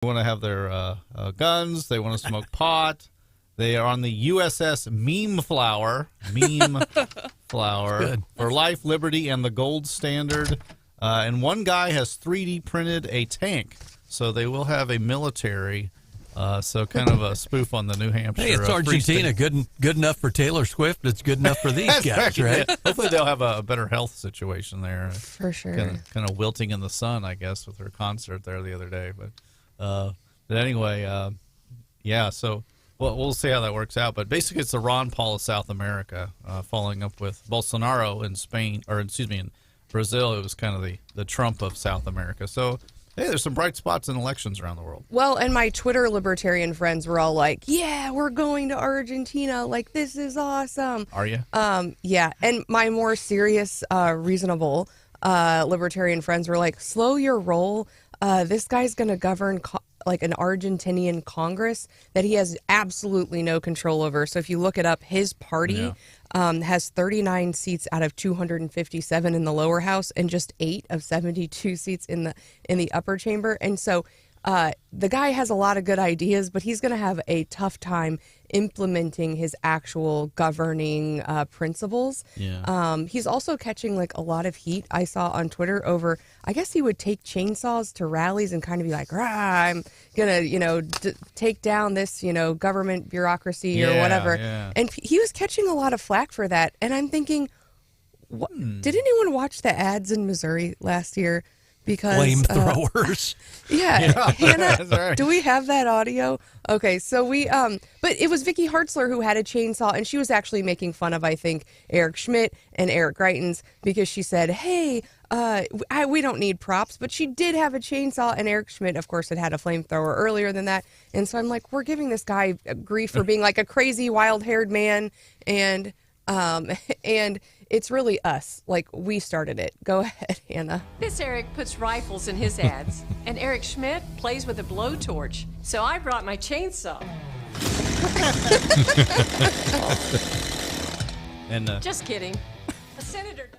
They want to have their guns. They want to smoke pot. They are on the USS Meme Flower. For life, liberty, and the gold standard. And one guy has 3D printed a tank. So they will have a military. So kind of a spoof on the New Hampshire. Hey, it's Argentina. Good enough for Taylor Swift. It's good enough for these guys, right? Yeah. Hopefully they'll have a better health situation there. For sure. Kind of wilting in the sun, I guess, with her concert there the other day. But anyway, yeah. So we'll see how that works out. But basically, it's the Ron Paul of South America, following up with Bolsonaro in Spain, or excuse me, in Brazil. It was kind of the Trump of South America. So. Hey, there's some bright spots in elections around the world. Well, and my Twitter libertarian friends were all like, yeah, we're going to Argentina. Like, this is awesome. Are you? Yeah. And my more serious, reasonable libertarian friends were like, slow your roll. This guy's going to govern like an Argentinian Congress that he has absolutely no control over. So if you look it up, his party has 39 seats out of 257 in the lower house and just 8 of 72 seats in the upper chamber. And so the guy has a lot of good ideas, but he's going to have a tough time implementing his actual governing principles. Yeah. He's also catching like a lot of heat I saw on Twitter over, I guess he would take chainsaws to rallies and kind of be like, I'm going to, take down this, government bureaucracy or whatever. Yeah. And he was catching a lot of flack for that. And I'm thinking, did anyone watch the ads in Missouri last year? Because flamethrowers. Yeah. Hannah, right. Do we have that audio? Okay, so but it was Vicky Hartzler who had a chainsaw, and she was actually making fun of, I think, Eric Schmidt and Eric Greitens, because she said, hey, we don't need props, but she did have a chainsaw, and Eric Schmidt, of course, had a flamethrower earlier than that. And so I'm like, we're giving this guy grief for being like a crazy wild-haired man, and it's really us. Like, we started it. Go ahead, Hannah. This Eric puts rifles in his ads, and Eric Schmidt plays with a blowtorch. So I brought my chainsaw. And just kidding. A senator.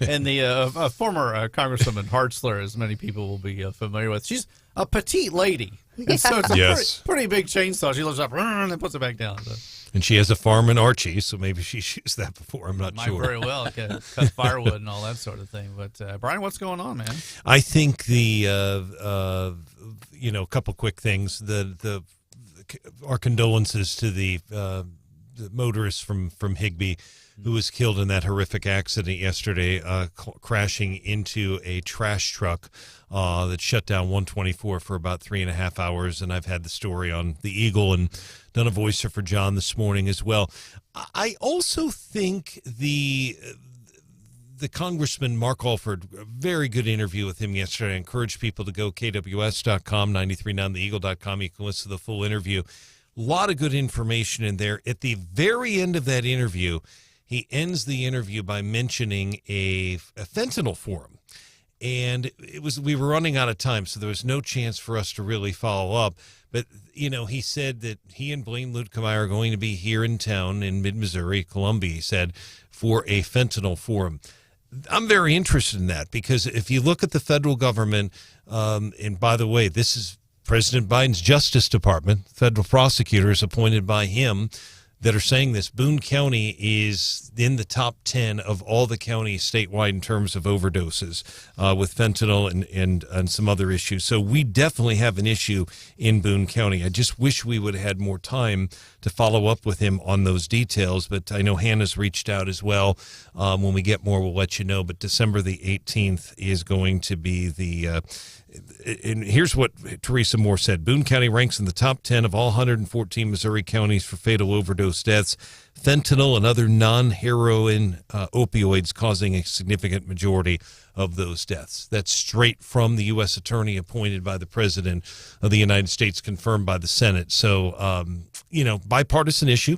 And the former Congresswoman Hartzler, as many people will be familiar with, she's a petite lady. And so it's a pretty big chainsaw. She lifts up and then puts it back down. So. And she has a farm in Archie, so maybe she's used that before. I'm not sure. Might very well cut firewood and all that sort of thing. But Brian, what's going on, man? I think the couple quick things. Our condolences to the motorist from Higbee who was killed in that horrific accident yesterday, crashing into a trash truck that shut down 124 for about 3.5 hours. And I've had the story on the Eagle and done a voiceover for John this morning as well. I also think the Congressman Mark Alford, a very good interview with him yesterday. I encourage people to go KWS.com, 939theeagle.com. You can listen to the full interview. A lot of good information in there. At the very end of that interview, he ends the interview by mentioning a fentanyl forum. And we were running out of time, so there was no chance for us to really follow up. But, he said that he and Blaine Luetkemeyer are going to be here in town in mid-Missouri, Columbia, he said, for a fentanyl forum. I'm very interested in that, because if you look at the federal government, and by the way, this is President Biden's Justice Department, federal prosecutors appointed by him that are saying this. Boone County is in the top 10 of all the counties statewide in terms of overdoses with fentanyl and some other issues. So we definitely have an issue in Boone County. I just wish we would have had more time to follow up with him on those details. But I know Hannah's reached out as well. When we get more, we'll let you know. But December the 18th is going to be the and here's what Teresa Moore said. Boone County ranks in the top 10 of all 114 Missouri counties for fatal overdose deaths. Fentanyl and other non-heroin opioids causing a significant majority of those deaths. That's straight from the U.S. attorney appointed by the President of the United States, confirmed by the Senate. So, bipartisan issue.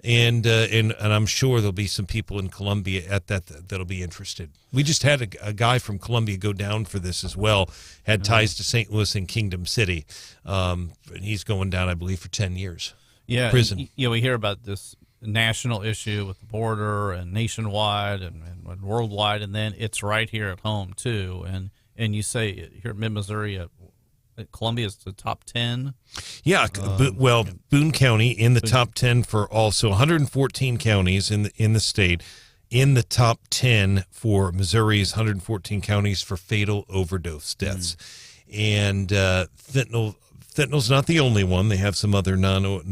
And I'm sure there'll be some people in Columbia at that'll be interested. We just had a guy from Columbia go down for this as well, had ties to St. Louis and Kingdom City. And he's going down, I believe, for 10 years. Yeah, prison. We hear about this national issue with the border and nationwide and worldwide, and then it's right here at home too. And you say here in mid-Missouri, Columbia's the top 10. Yeah, Boone County in the top 10 for also 114 counties in the state. In the top 10 for Missouri's 114 counties for fatal overdose deaths. And fentanyl's not the only one. They have some other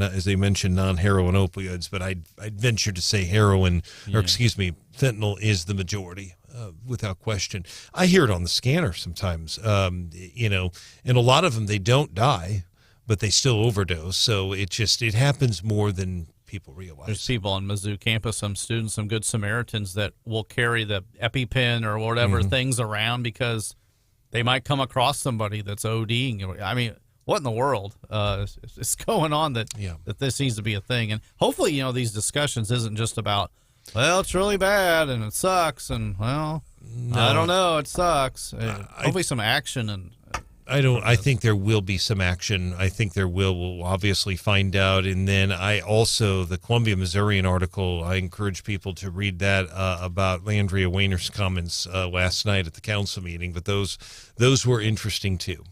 as they mentioned, non-heroin opioids, but I'd venture to say fentanyl is the majority. Without question. I hear it on the scanner sometimes, and a lot of them, they don't die, but they still overdose. So it happens more than people realize. There's people on Mizzou campus, some students, some good Samaritans that will carry the EpiPen or whatever things around because they might come across somebody that's ODing. I mean, what in the world is going on that this needs to be a thing? And hopefully, these discussions isn't just about, well, it's really bad and it sucks, and I don't know, it sucks. Hopefully, some action and. I think there will be some action. I think there will. We'll obviously find out. And then the Columbia Missourian article, I encourage people to read that about Landria Wayner's comments last night at the council meeting. But those were interesting too.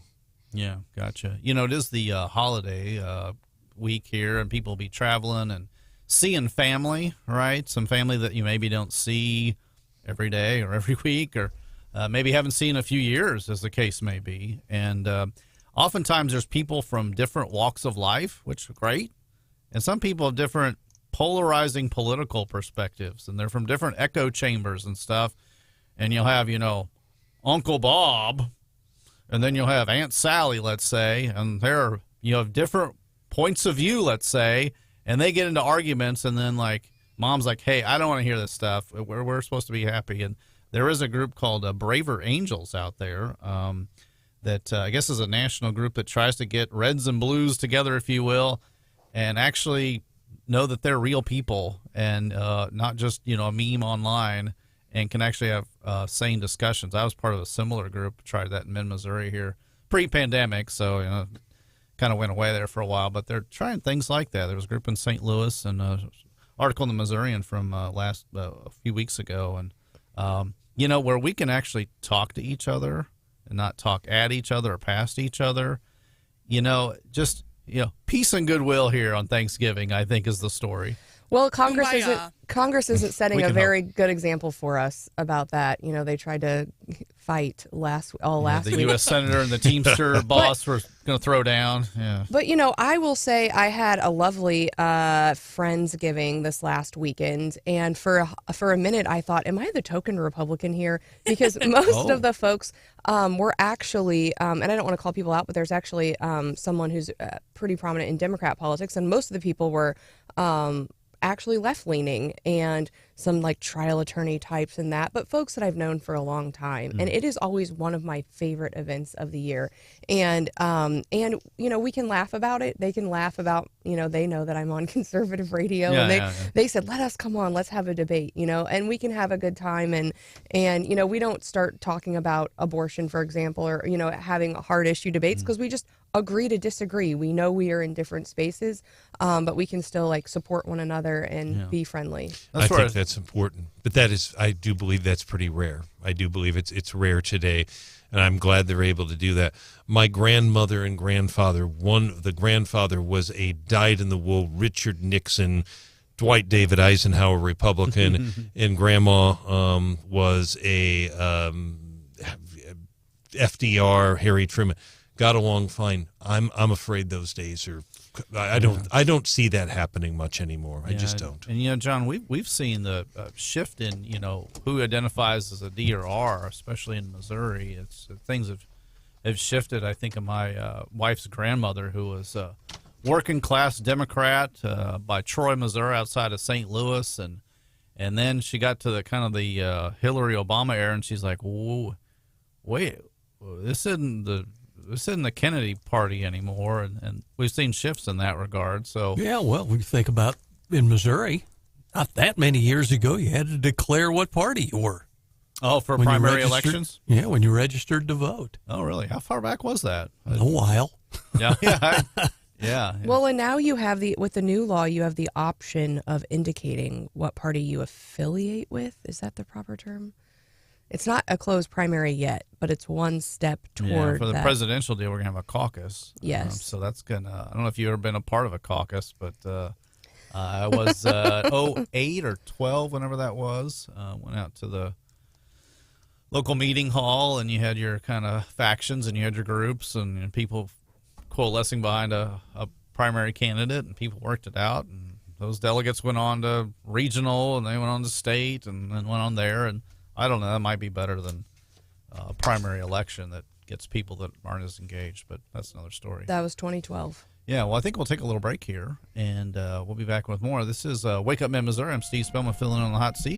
Yeah, gotcha. It is the holiday week here, and people will be traveling and seeing family, right? Some family that you maybe don't see every day or every week, or maybe haven't seen in a few years, as the case may be. And oftentimes there's people from different walks of life, which is great. And some people have different polarizing political perspectives, and they're from different echo chambers and stuff. And you'll have, Uncle Bob, and then you'll have Aunt Sally, let's say, and you have different points of view, let's say, and they get into arguments, and then, mom's like, hey, I don't want to hear this stuff. We're supposed to be happy. And there is a group called Braver Angels out there that I guess is a national group that tries to get reds and blues together, if you will, and actually know that they're real people and not just, a meme online, and can actually have sane discussions. I was part of a similar group, tried that in Mid-Missouri here pre-pandemic, so, kind of went away there for a while, but they're trying things like that. There was a group in St. Louis, and an article in the Missourian from a few weeks ago, and where we can actually talk to each other and not talk at each other or past each other. Peace and goodwill here on Thanksgiving, I think, is the story. Well, Congress isn't setting a very good example for us about that. They tried to fight last week. The U.S. Senator and the Teamster boss were going to throw down. Yeah. But, I will say I had a lovely Friendsgiving this last weekend. And for a minute, I thought, am I the token Republican here? Because most of the folks were actually, and I don't want to call people out, but there's actually someone who's pretty prominent in Democrat politics. And most of the people were actually left-leaning, and some trial attorney types and that, but folks that I've known for a long time. And it is always one of my favorite events of the year. And we can laugh about it. They can laugh about, they know that I'm on conservative radio, and they said, let's have a debate, and we can have a good time. And we don't start talking about abortion, for example, or, having hard issue debates, because we just agree to disagree. We know we are in different spaces, but we can still support one another and be friendly. I think that's important, but I do believe that's pretty rare. I do believe it's rare today, and I'm glad they're able to do that. My grandmother and grandfather, the grandfather was a dyed-in-the-wool Richard Nixon, Dwight David Eisenhower Republican, and grandma was a FDR, Harry Truman. Got along fine. I'm afraid those days are. I don't see that happening much anymore. I just don't. And John, we've seen the shift in who identifies as a D or R, especially in Missouri. Things have shifted. I think of my wife's grandmother, who was a working class Democrat by Troy, Missouri, outside of St. Louis, and then she got to the Hillary Obama era, and she's like, whoa, wait, this isn't the Kennedy party anymore, and we've seen shifts in that regard. So we think about in Missouri, not that many years ago, you had to declare what party you were. Oh, for primary elections? Yeah, when you registered to vote. Oh, really? How far back was that? A while. Yeah. Well, and now you have with the new law, you have the option of indicating what party you affiliate with. Is that the proper term? It's not a closed primary yet, but it's one step Yeah, toward for the that. presidential deal, we're gonna have a caucus. Yes. So that's gonna. I don't know if you've ever been a part of a caucus, but I was 08 or 12, whenever that was. Went out to the local meeting hall, and you had your kind of factions, and you had your groups, and people coalescing behind a primary candidate, and people worked it out, and those delegates went on to regional, and they went on to state, and then went on there, and I don't know, that might be better than a primary election that gets people that aren't as engaged, but that's another story. That was 2012. Yeah, well, I think we'll take a little break here, and we'll be back with more. This is Wake Up Mid Missouri. I'm Steve Spellman, filling in on the hot seat.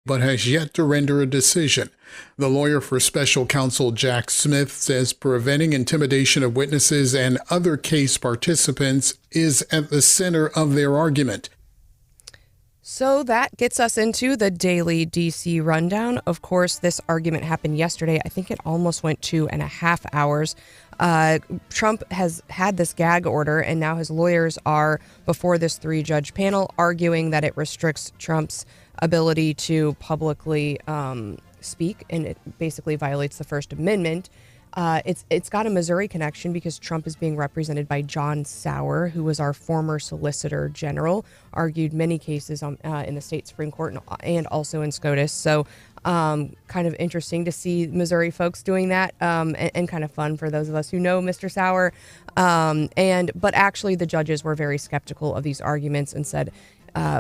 but has yet to render a decision. The lawyer for special counsel Jack Smith says preventing intimidation of witnesses and other case participants is at the center of their argument. So that gets us into the daily DC rundown. Of course, this argument happened yesterday. I think it almost went 2.5 hours. Trump has had this gag order, and now his lawyers are before this 3-judge panel arguing that it restricts Trump's ability to publicly speak, and it basically violates the First Amendment. It's got a Missouri connection because Trump is being represented by John Sauer, who was our former Solicitor General, argued many cases in the state Supreme Court and also in SCOTUS. So kind of interesting to see Missouri folks doing that, and kind of fun for those of us who know Mr. Sauer. But actually the judges were very skeptical of these arguments and said,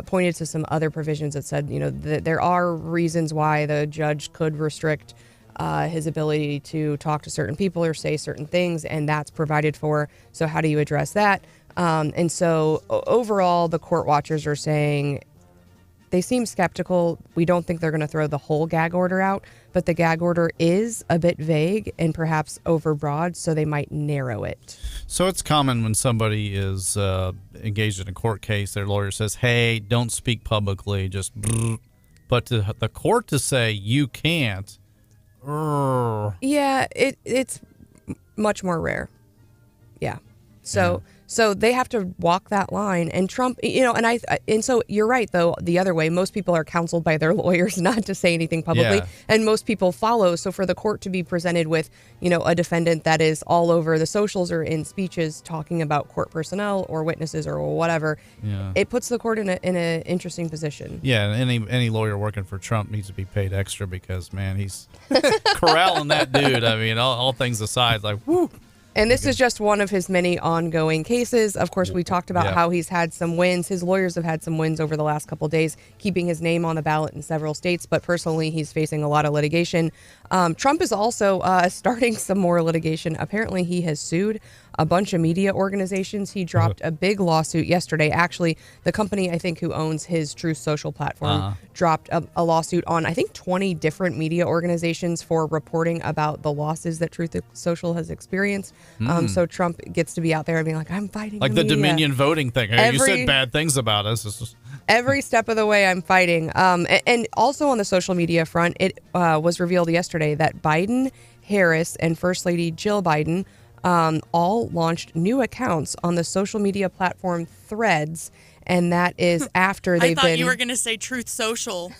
pointed to some other provisions that said, that there are reasons why the judge could restrict his ability to talk to certain people or say certain things, and that's provided for. So how do you address that? And so overall, the court watchers are saying they seem skeptical. We don't think they're going to throw the whole gag order out, but the gag order is a bit vague and perhaps overbroad, so they might narrow it. So it's common when somebody is engaged in a court case, their lawyer says, hey, don't speak publicly, just brrr. But to the court to say you can't, yeah, it's much more rare. Yeah. So they have to walk that line, and Trump, and so you're right though. The other way, most people are counseled by their lawyers not to say anything publicly, Yeah. and most people follow. So for the court to be presented with, a defendant that is all over the socials or in speeches talking about court personnel or witnesses or whatever, it puts the court in an interesting position. Yeah, any lawyer working for Trump needs to be paid extra because, man, he's corralling that dude. I mean, all things aside, like, whoo. And this is just one of his many ongoing cases. Of course, we talked about how he's had some wins. His lawyers have had some wins over the last couple of days, keeping his name on the ballot in several states. But personally, he's facing a lot of litigation. Trump is also starting some more litigation. Apparently, he has sued a bunch of media organizations. He dropped a big lawsuit yesterday. Actually, the company, I think, who owns his Truth Social platform dropped a lawsuit on, I think, 20 different media organizations for reporting about the losses that Truth Social has experienced. So Trump gets to be out there and being like, I'm fighting like the media. Dominion voting thing. Hey, you said bad things about us. It's just... Every step of the way, I'm fighting. And also on the social media front, it was revealed yesterday that Biden, Harris, and First Lady Jill Biden all launched new accounts on the social media platform Threads, and that is after they've been... I thought you were going to say Truth Social.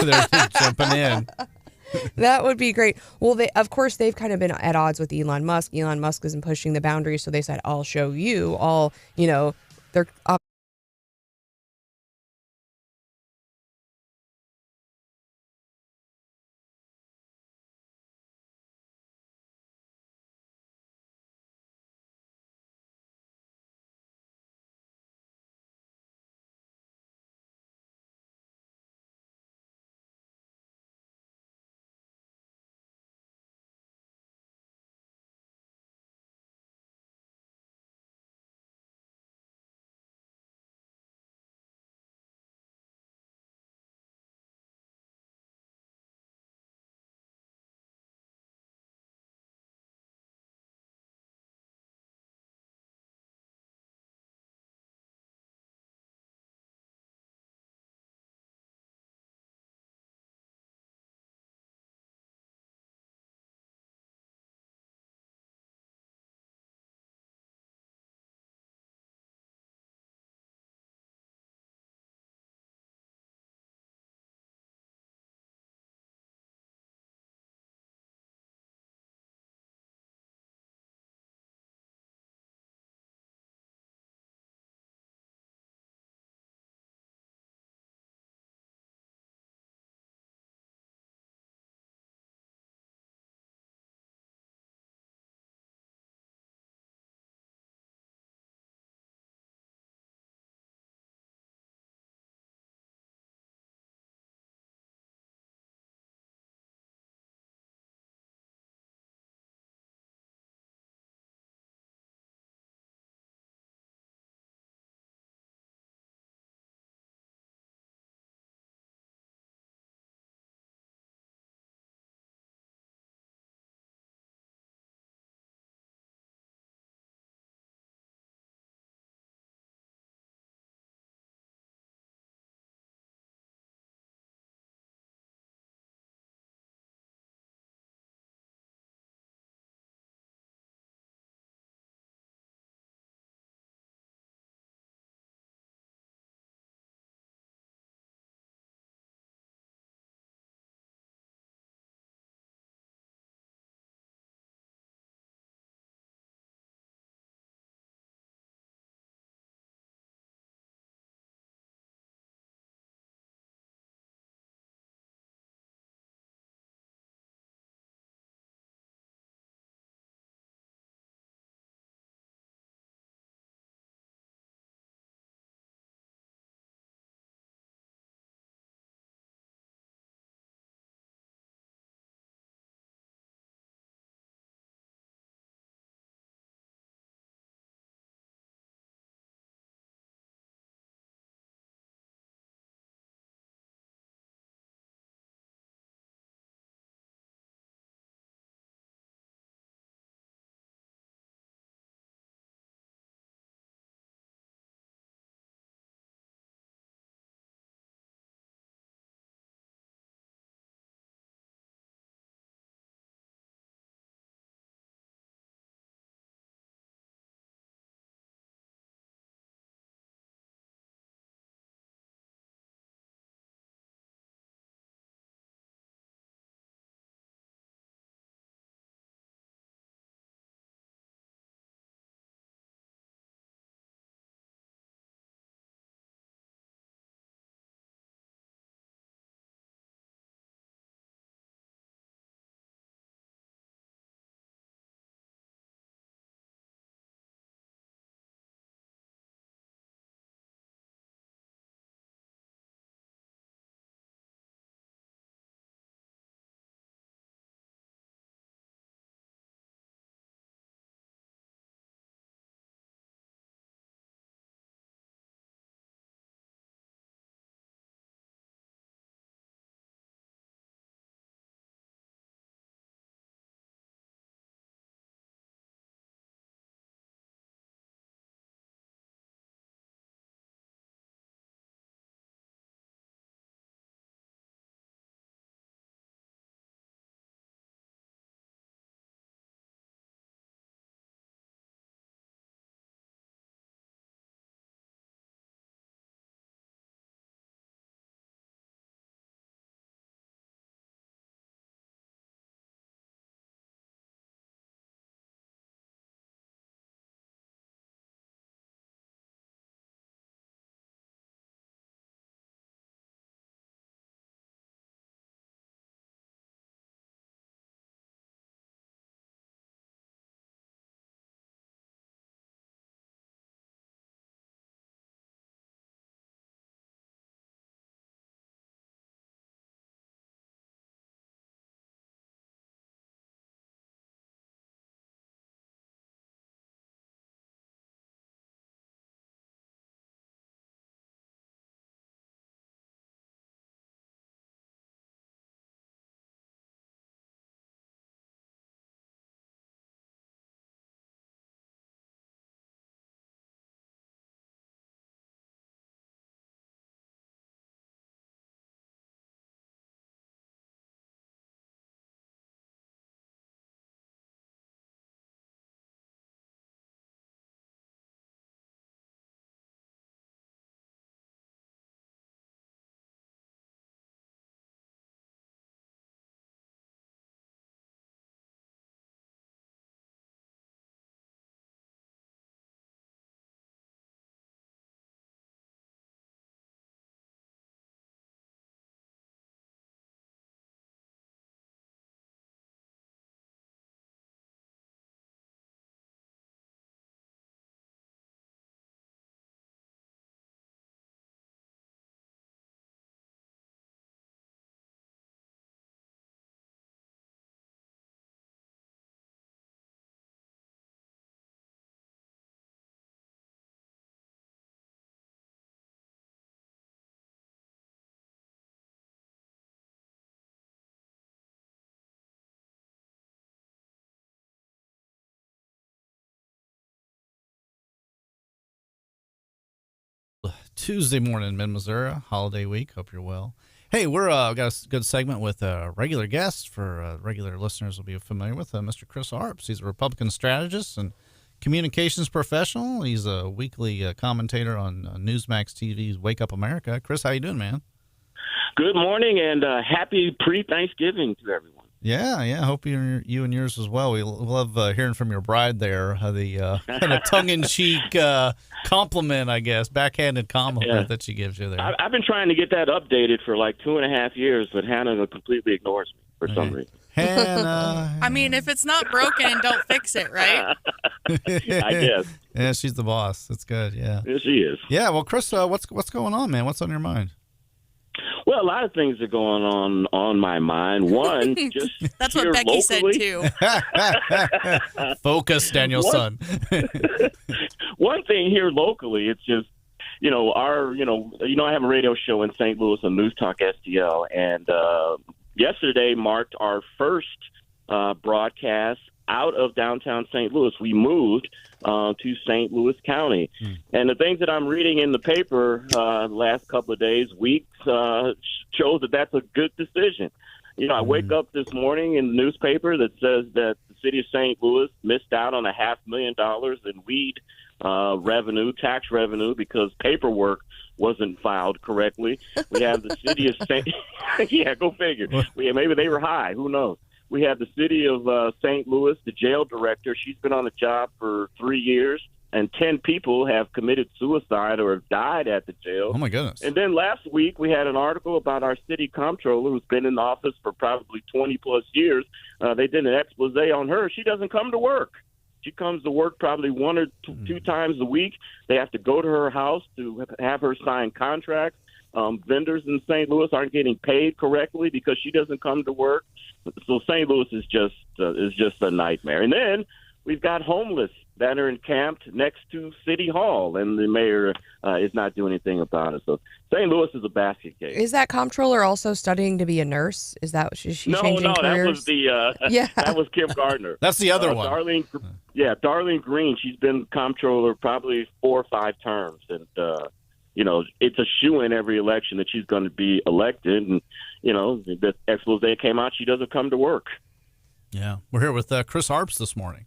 They're jumping in. That would be great. Well, of course, they've kind of been at odds with Elon Musk. Elon Musk isn't pushing the boundaries, so they said, I'll show you. They're Tuesday morning, Mid-Missouri, holiday week. Hope you're well. Hey, we're got a good segment with a regular guest for regular listeners will be familiar with Mr. Chris Arps. He's a Republican strategist and communications professional. He's a weekly commentator on Newsmax TV's Wake Up America. Chris, how you doing, man? Good morning and happy pre-Thanksgiving to everyone. Yeah. Hope you and yours as well. We love hearing from your bride there. The kind of tongue-in-cheek compliment, I guess, backhanded compliment that she gives you there. I've been trying to get that updated for like 2.5 years, but Hannah completely ignores me for some reason. Hannah. I mean, if it's not broken, don't fix it, right? I guess. Yeah, she's the boss. That's good. Yeah. Yes, she is. Yeah. Well, Chris, what's going on, man? What's on your mind? Well, a lot of things are going on my mind. One, just that's here what Becky locally, said too. Focus, Daniel's son. One thing here locally, it's just I have a radio show in St. Louis on News Talk STL, and yesterday marked our first broadcast out of downtown St. Louis. We moved to St. Louis County. And the things that I'm reading in the paper the last couple of days, weeks, shows that that's a good decision. I wake up this morning in the newspaper that says that the city of St. Louis missed out on $500,000 in weed revenue, tax revenue, because paperwork wasn't filed correctly. We have the city of St. Yeah, go figure. Maybe they were high. Who knows? We have the city of St. Louis, the jail director. She's been on the job for 3 years, and 10 people have committed suicide or have died at the jail. Oh, my goodness. And then last week we had an article about our city comptroller who's been in office for probably 20-plus years. They did an expose on her. She doesn't come to work. She comes to work probably one or two times a week. They have to go to her house to have her sign contracts. Vendors in St. Louis aren't getting paid correctly because she doesn't come to work. So St. Louis is just a nightmare. And then we've got homeless that are encamped next to City Hall, and the mayor is not doing anything about it. So St. Louis is a basket case. Is that comptroller also studying to be a nurse? Is she changing careers? That was Kim Gardner. That's the other one. Darlene Green. She's been comptroller probably 4 or 5 terms, and it's a shoo-in every election that she's going to be elected. And, the expose came out, she doesn't come to work. Yeah. We're here with Chris Arps this morning.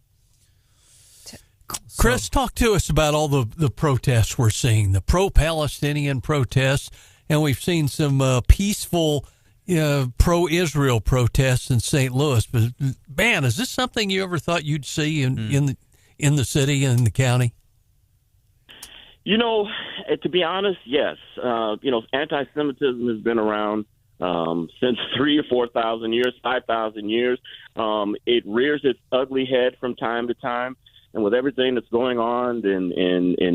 Chris, talk to us about all the protests we're seeing, the pro-Palestinian protests, and we've seen some peaceful pro-Israel protests in St. Louis. But, man, is this something you ever thought you'd see in the city and the county? To be honest, yes. Anti-Semitism has been around since 3,000 or 4,000 years, 5,000 years. It rears its ugly head from time to time. And with everything that's going on in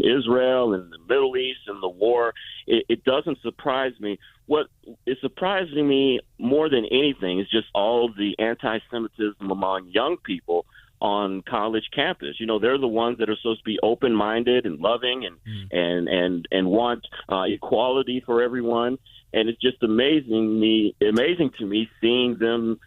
Israel and the Middle East and the war, it doesn't surprise me. What is surprising me more than anything is just all the anti-Semitism among young people on college campus. They're the ones that are supposed to be open-minded and loving and want equality for everyone. And it's just amazing to me seeing them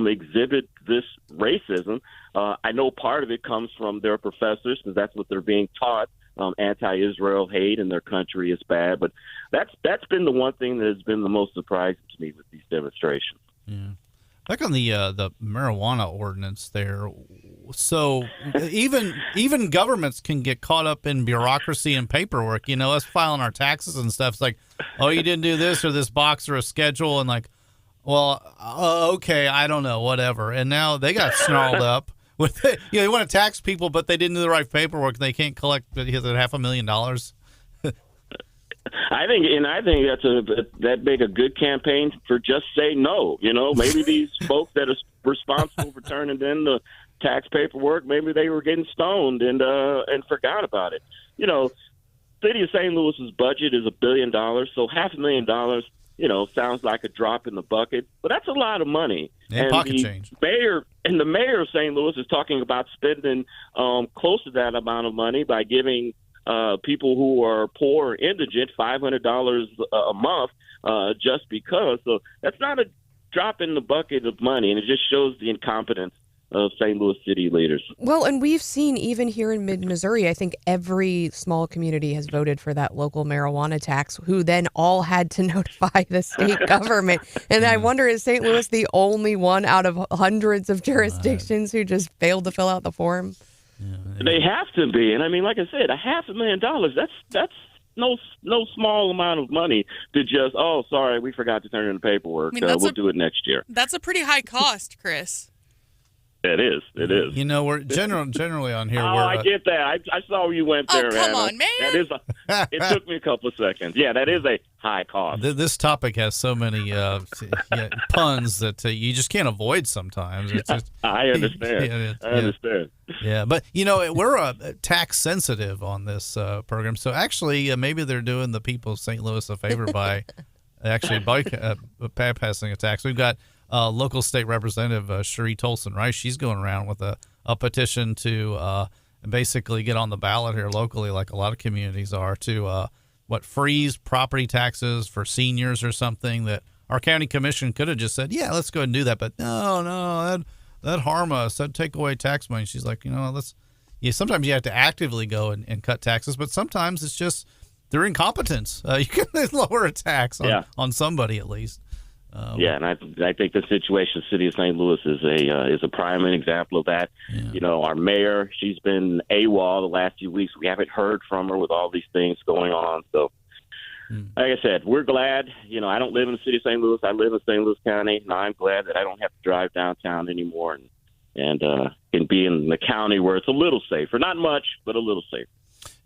exhibit this racism. I know part of it comes from their professors because that's what they're being taught. Anti-Israel hate and their country is bad. But that's been the one thing that has been the most surprising to me with these demonstrations. Yeah. Back on the marijuana ordinance there, so even governments can get caught up in bureaucracy and paperwork. Us filing our taxes and stuff. It's like, oh, you didn't do this or this box or a schedule, and like, well, okay, I don't know, whatever. And now they got snarled up with it. They want to tax people, but they didn't do the right paperwork. They can't collect $500,000. I think that's that make a good campaign for just say no. Maybe these folks that are responsible for turning in the tax paperwork, maybe they were getting stoned and forgot about it. City of St. Louis's budget is $1 billion, so $500,000, sounds like a drop in the bucket, but that's a lot of money. And pocket change. The mayor of St. Louis is talking about spending close to that amount of money by giving people who are poor or indigent $500 a month just because. So that's not a drop in the bucket of money, and it just shows the incompetence St. Louis city leaders. Well, and we've seen even here in mid-Missouri, I think every small community has voted for that local marijuana tax, who then all had to notify the state government. And I wonder, is St. Louis the only one out of hundreds of jurisdictions who just failed to fill out the form? They have to be. And I mean, like I said, $500,000, that's no small amount of money to just, oh, sorry, we forgot to turn in the paperwork. I mean, we'll do it next year. That's a pretty high cost, Chris. It is. You know, we're generally on here. Oh, we're, I get that. I saw where you went there. Oh, come Anna. on, man. That is it took me a couple of seconds. Yeah, that is a high cost. This topic has so many puns that you just can't avoid sometimes. It's just, I understand. I understand. Yeah, but you know, we're tax sensitive on this program, so actually maybe they're doing the people of St. Louis a favor by actually passing a tax. We've got local state representative Cherie Tolson Rice. She's going around with a petition to basically get on the ballot here locally, like a lot of communities are, to freeze property taxes for seniors or something. That our county commission could have just said, yeah, let's go ahead and do that, but no, that'd harm us. That'd take away tax money. She's like, sometimes you have to actively go and cut taxes, but sometimes it's just through incompetence. You can lower a tax on somebody at least. And I think the situation, the city of St. Louis is a prime example of that. Yeah. You know, our mayor, she's been AWOL the last few weeks. We haven't heard from her with all these things going on. So, like I said, we're glad. You know, I don't live in the city of St. Louis. I live in St. Louis County, and I'm glad that I don't have to drive downtown anymore and can be in the county where it's a little safer. Not much, but a little safer.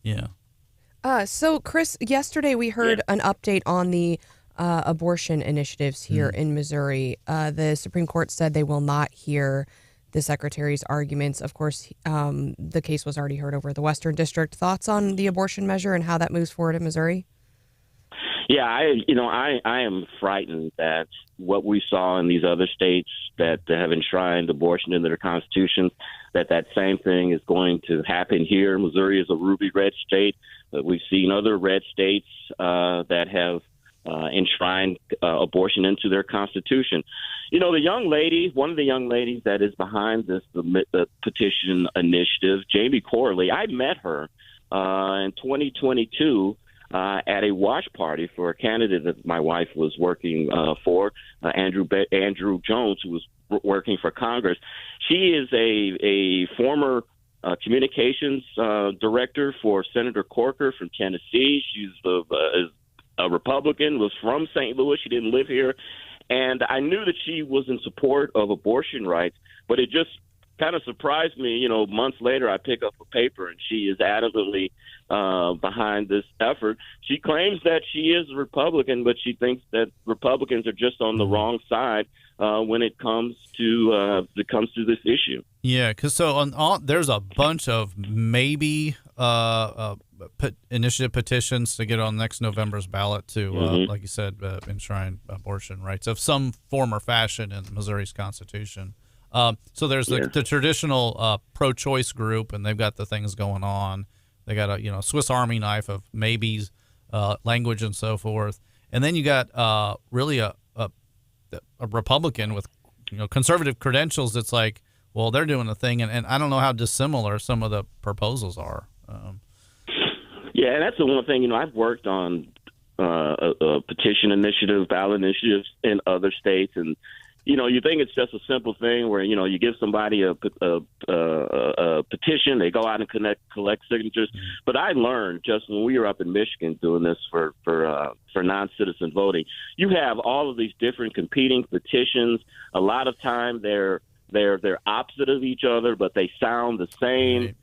Yeah. So, Chris, yesterday we heard an update on the abortion initiatives here in Missouri. The Supreme Court said they will not hear the Secretary's arguments. Of course, the case was already heard over the Western District. Thoughts on the abortion measure and how that moves forward in Missouri? Yeah, I am frightened that what we saw in these other states that have enshrined abortion into their constitutions, that same thing is going to happen here. Missouri is a ruby red state, but we've seen other red states that have enshrined abortion into their constitution. You know, one of the young ladies that is behind this the petition initiative, Jamie Corley, I met her in 2022 at a watch party for a candidate that my wife was working for, Andrew Jones, who was working for Congress. She is a former communications director for Senator Corker from Tennessee. She's a Republican, was from St. Louis. She didn't live here. And I knew that she was in support of abortion rights, but it just kind of surprised me. You know, months later, I pick up a paper and she is adamantly behind this effort. She claims that she is a Republican, but she thinks that Republicans are just on the wrong side when it comes to this issue. Yeah, because there's a bunch of maybe initiative petitions to get on next November's ballot to, like you said, enshrine abortion rights of some form or fashion in Missouri's Constitution. So there's the traditional pro-choice group, and they've got the things going on. They got a Swiss Army knife of maybes, language, and so forth. And then you got really a Republican with conservative credentials. That's like, well, they're doing a thing, and I don't know how dissimilar some of the proposals are. Yeah, and that's the one thing. I've worked on a petition initiative, ballot initiatives in other states, and you think it's just a simple thing where you give somebody a petition, they go out and collect signatures. But I learned just when we were up in Michigan doing this for non-citizen voting, you have all of these different competing petitions. A lot of time they're opposite of each other, but they sound the same. Right.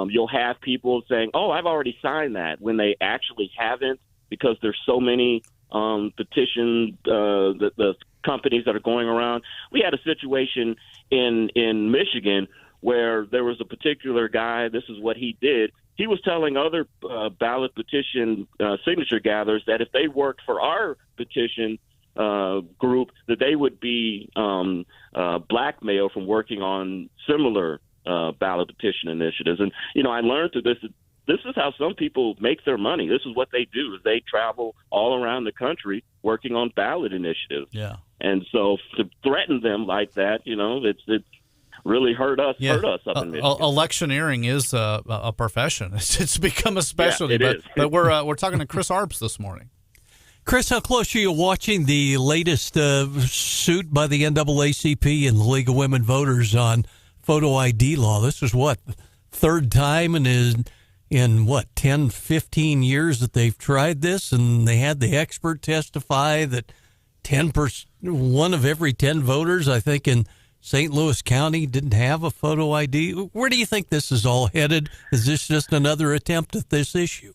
You'll have people saying, "Oh, I've already signed that," when they actually haven't, because there's so many petition the companies that are going around. We had a situation in Michigan where there was a particular guy. This is what he did. He was telling other ballot petition signature gatherers that if they worked for our petition group, that they would be blackmailed from working on similar ballot petition initiatives. And I learned through this. This is how some people make their money. This is what they do: is they travel all around the country working on ballot initiatives. Yeah. And so to threaten them like that, it's really hurt us up in Michigan. Electioneering is a profession. It's become a specialty. it but is. but we're talking to Chris Arps this morning. Chris, how close are you watching the latest suit by the NAACP and the League of Women Voters on photo ID law? This is what, third time in 10, 15 years that they've tried this, and they had the expert testify that 1 of every 10 voters, I think, in St. Louis County didn't have a photo ID. Where do you think this is all headed? Is this just another attempt at this issue?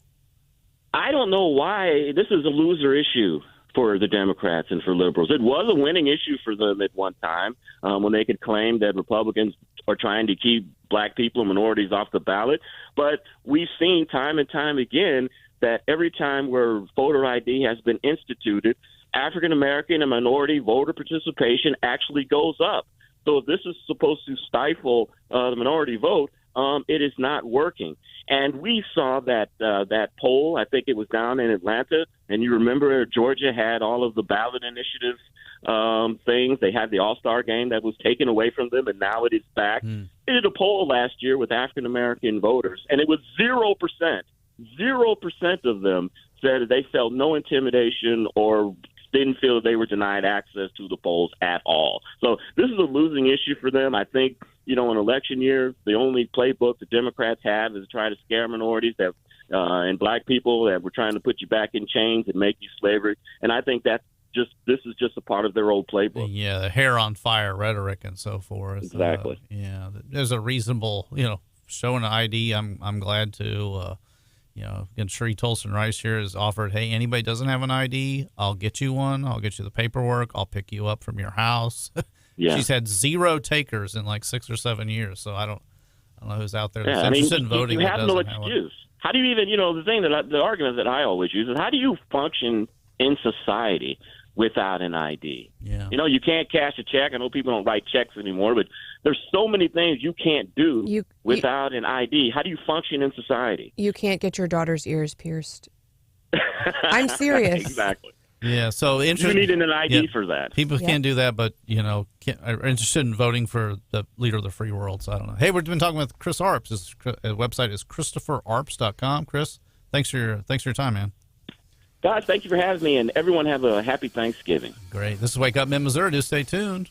I don't know why this is a loser issue for the Democrats and for liberals. It was a winning issue for them at one time when they could claim that Republicans are trying to keep black people and minorities off the ballot. But we've seen time and time again that every time where voter ID has been instituted, African American and minority voter participation actually goes up. So if this is supposed to stifle the minority vote, it is not working. And we saw that poll. I think it was down in Atlanta, and you remember Georgia had all of the ballot initiative things. They had the All-Star game that was taken away from them, and now it is back. They did a poll last year with African American voters, and it was 0%. 0% of them said they felt no intimidation or didn't feel they were denied access to the polls at all. So this is a losing issue for them. I think, in election year, the only playbook the Democrats have is to try to scare minorities and black people that we're trying to put you back in chains and make you slavery. And I think this is just a part of their old playbook. Yeah, the hair on fire rhetoric and so forth. Exactly. There's a reasonable, showing an ID. I'm glad to. Again, Shree Tolson Rice here has offered, hey, anybody doesn't have an ID, I'll get you one. I'll get you the paperwork. I'll pick you up from your house. Yeah. She's had 0 takers in like 6 or 7 years. So I don't know who's out there that's Yeah, interested in voting. You have no excuse. How do you even, the argument that I always use is, how do you function in society without an ID? Yeah. You can't cash a check. I know people don't write checks anymore, but there's so many things you can't do without an ID. How do you function in society? You can't get your daughter's ears pierced. I'm serious. Exactly. Yeah, so you need an ID for that. People can't do that, but are interested in voting for the leader of the free world. So I don't know. Hey, we've been talking with Chris Arps. His website is ChristopherArps.com. Chris, thanks for your time, man. Guys, thank you for having me, and everyone have a happy Thanksgiving. Great. This is Wake Up Mid Missouri. Just stay tuned.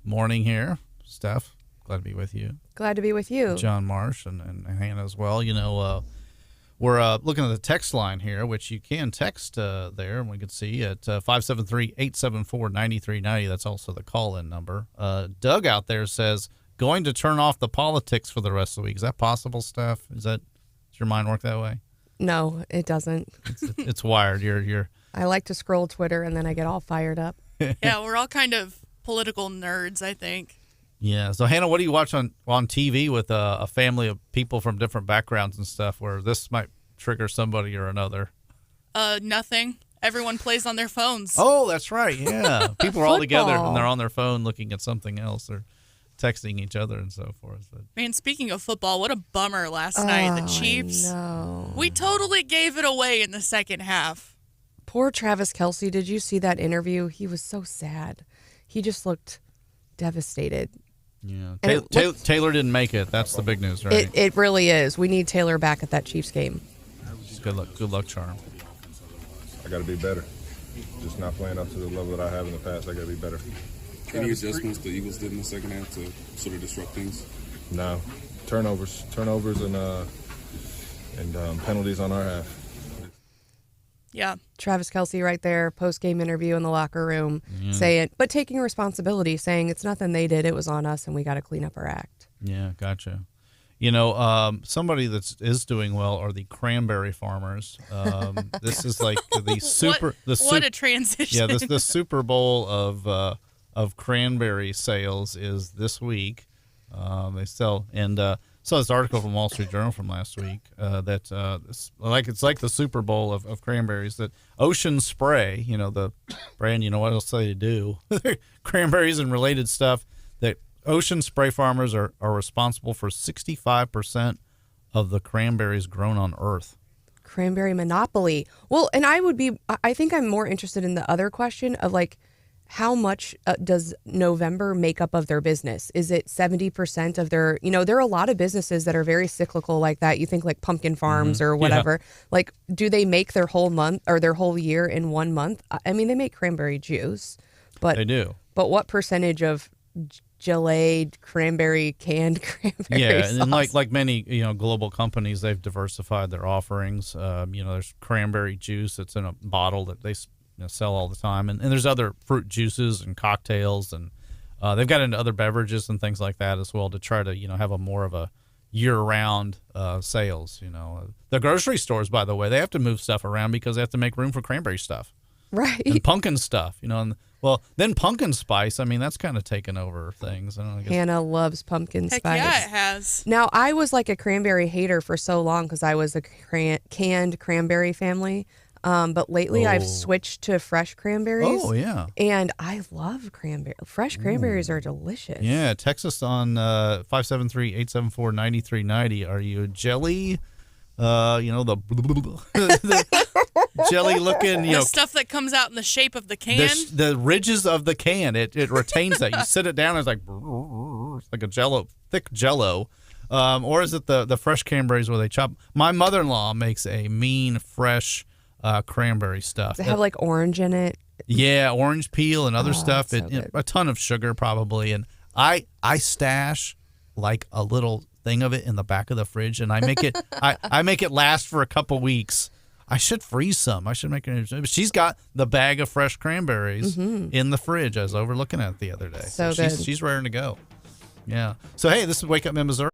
morning here, Steph. Glad to be with you. Glad to be with you. John Marsh and Hannah as well. We're looking at the text line here, which you can text there, and we can see at 573-874-9390. That's also the call-in number. Doug out there says, going to turn off the politics for the rest of the week. Is that possible, Steph? Does your mind work that way? No, it doesn't. It's wired. You're. I like to scroll Twitter, and then I get all fired up. Yeah, we're all kind of political nerds, I think. Yeah. So, Hannah, what do you watch on TV with a family of people from different backgrounds and stuff where this might trigger somebody or another? Nothing. Everyone plays on their phones. Oh, that's right. Yeah. People are all together and they're on their phone looking at something else or texting each other and so forth. But, man, speaking of football, what a bummer last night. The Chiefs. No. We totally gave it away in the second half. Poor Travis Kelce. Did you see that interview? He was so sad. He just looked devastated. yeah. And Taylor didn't make it. That's the big news, right? It really is. We need Taylor back at that Chiefs game. Good luck, charm. I got to be better. Just not playing up to the level that I have in the past. I got to be better. Any adjustments the Eagles did in the second half to sort of disrupt things? No. Turnovers and penalties on our half. Yeah. Travis Kelce right there, post-game interview in the locker room, but taking responsibility, saying it's nothing they did, it was on us, and we got to clean up our act. Yeah, gotcha. Somebody that is doing well are the cranberry farmers. This is like what a transition. Yeah, the Super Bowl of cranberry sales is this week. They sell saw this article from Wall Street Journal from last week that it's like the Super Bowl of cranberries. That Ocean Spray, the brand, what else they do? Cranberries and related stuff. That Ocean Spray farmers are responsible for 65% of the cranberries grown on Earth. Cranberry monopoly. Well, and I think I'm more interested in the other question of like, how much does November make up of their business? Is it 70% of their, there are a lot of businesses that are very cyclical like that. You think like pumpkin farms or whatever. Yeah. Like, do they make their whole month or their whole year in 1 month? I mean, they make cranberry juice, but they do. But what percentage of geleed canned cranberry sauce? And like many global companies, they've diversified their offerings. There's cranberry juice that's in a bottle that they sell all the time, and there's other fruit juices and cocktails, and they've got into other beverages and things like that as well to try to have a more of a year-round sales. The grocery stores, by the way, they have to move stuff around because they have to make room for cranberry stuff, right? And pumpkin stuff, and then pumpkin spice. I mean, that's kind of taken over things. I guess. Hannah loves pumpkin Heck spice. Yeah, it has. Now, I was like a cranberry hater for so long because I was a canned cranberry family. But lately I've switched to fresh cranberries. Oh, yeah. And I love cranberry. Fresh cranberries are delicious. Yeah, text us on 573-874-9390. Are you a jelly? The jelly looking, the stuff that comes out in the shape of the can. The ridges of the can. It retains that. You sit it down, it's like a thick jello. Or is it the fresh cranberries where they chop? My mother-in-law makes a mean fresh cranberry stuff. Does it have like orange in it? Yeah, orange peel and other stuff. So A ton of sugar probably. And I stash like a little thing of it in the back of the fridge, and I make it I make it last for a couple weeks. I should freeze some. I should make it. She's got the bag of fresh cranberries in the fridge. I was overlooking it the other day. So good. She's raring to go. Yeah. So hey, this is Wake Up Missouri.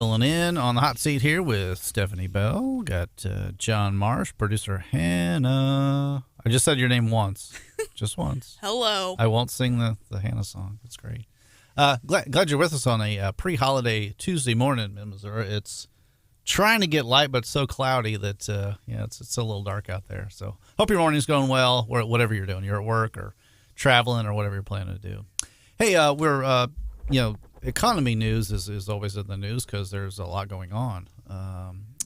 Filling in on the hot seat here with Stephanie Bell. Got John Marsh, producer Hannah. I just said your name once. Just once. Hello. I won't sing the Hannah song. It's great. Glad you're with us on a pre-holiday Tuesday morning in Missouri. It's trying to get light, but so cloudy that it's a little dark out there. So hope your morning's going well, whatever you're doing. You're at work or traveling or whatever you're planning to do. Hey, we're economy news is always in the news because there's a lot going on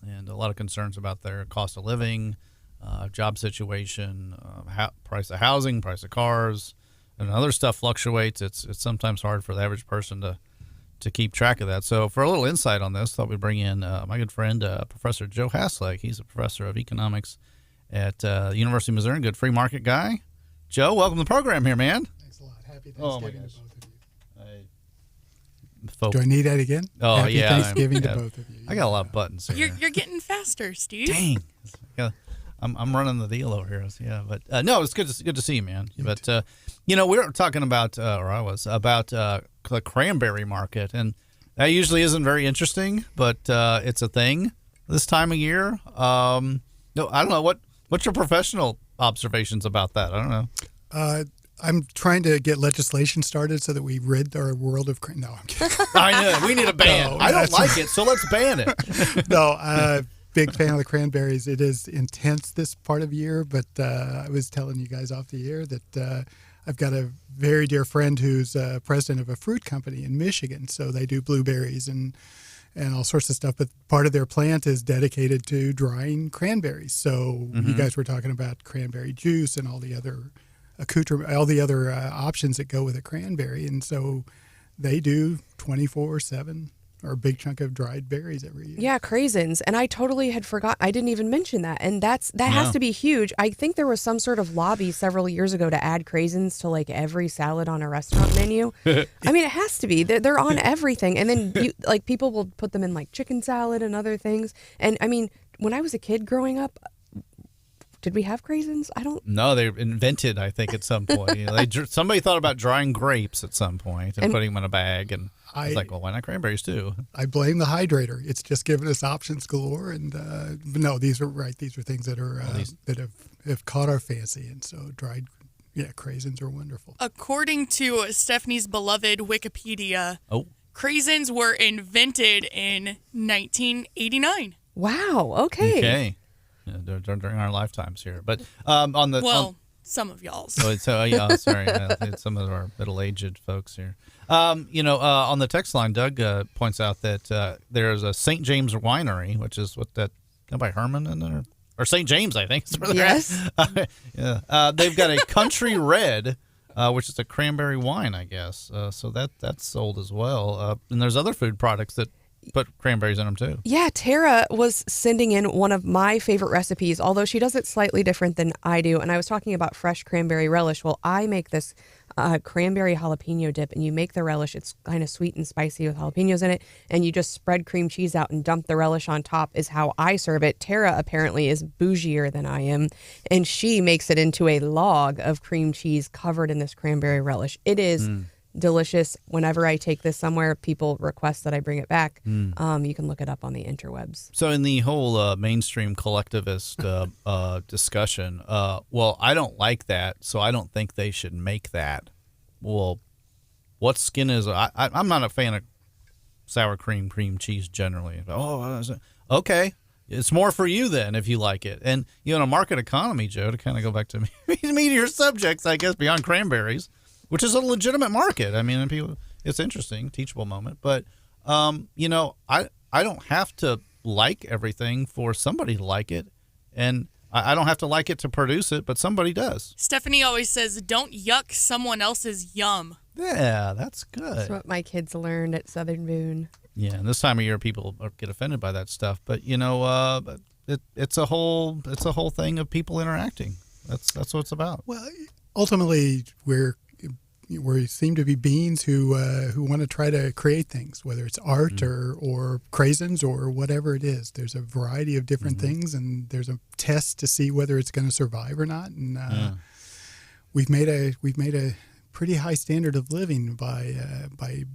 and a lot of concerns about their cost of living, job situation, price of housing, price of cars, and other stuff fluctuates. It's sometimes hard for the average person to keep track of that. So for a little insight on this, thought we'd bring in my good friend, Professor Joe Haslag. He's a professor of economics at the University of Missouri, good free market guy. Joe, welcome to the program here, man. Thanks a lot. Happy Thanksgiving to both of you. Do I need that again? Oh, Happy yeah. Thanksgiving to both of you. I got a lot of buttons here. You're getting faster, Steve. Dang. Yeah, I'm running the deal over here. Yeah, but no, it's good to see you, man. But we were talking about, or I was about the cranberry market, and that usually isn't very interesting, but it's a thing this time of year. No, I don't know what's your professional observations about that. I don't know. I'm trying to get legislation started so that we rid our world of no, I'm kidding. I know we need a ban. I don't like it, so let's ban it. No, big fan of the cranberries. It is intense this part of the year, but I was telling you guys off the air that I've got a very dear friend who's president of a fruit company in Michigan. So they do blueberries and all sorts of stuff. But part of their plant is dedicated to drying cranberries. So you guys were talking about cranberry juice and all the other options that go with a cranberry. And so they do 24/7 or a big chunk of dried berries every year. Yeah, craisins. And I totally had forgot. I didn't even mention that. And that has to be huge. I think there was some sort of lobby several years ago to add craisins to like every salad on a restaurant menu. I mean, it has to be. They're on everything. And then people will put them in like chicken salad and other things. And I mean, when I was a kid growing up, did we have craisins? I don't. No, they invented, I think, at some point. Somebody thought about drying grapes at some point and putting them in a bag, and I was like, well, why not cranberries too? I blame the hydrator. It's just given us options galore. And no, these are right. These are things that are that have caught our fancy, and so dried, craisins are wonderful. According to Stephanie's beloved Wikipedia, craisins were invented in 1989. Wow. Okay. During our lifetimes here, but some of y'all's. Sorry, some of our middle-aged folks here. On the text line, Doug points out that there's a St. James winery, which is by Herman in there, or St. James, I think. Yes. They've got a Country Red, which is a cranberry wine, I guess. So that's sold as well. And there's other food products that put cranberries in them too. Yeah, Tara was sending in one of my favorite recipes, although she does it slightly different than I do. And I was talking about fresh cranberry relish. Well, I make this cranberry jalapeno dip, and you make the relish. It's kind of sweet and spicy with jalapenos in it, and you just spread cream cheese out and dump the relish on top is how I serve it. Tara apparently is bougier than I am, and she makes it into a log of cream cheese covered in this cranberry relish. It is delicious. Whenever I take this somewhere, people request that I bring it back. You can look it up on the interwebs. So in the whole mainstream collectivist discussion, I don't like that, so I don't think they should make that. Well, what skin is I'm not a fan of sour cream cheese generally. Okay. It's more for you then if you like it. And in a market economy, Joe, to kind of go back to meatier subjects, I guess, beyond cranberries, which is a legitimate market. I mean, it's interesting, teachable moment. But, I don't have to like everything for somebody to like it. And I don't have to like it to produce it, but somebody does. Stephanie always says, don't yuck someone else's yum. Yeah, that's good. That's what my kids learned at Southern Boone. Yeah, and this time of year, people get offended by that stuff. But, it's a whole thing of people interacting. That's what it's about. Well, ultimately, we seem to be beings who want to try to create things, whether it's art or craisins or whatever it is. There's a variety of different things, and there's a test to see whether it's going to survive or not. And we've made a pretty high standard of living by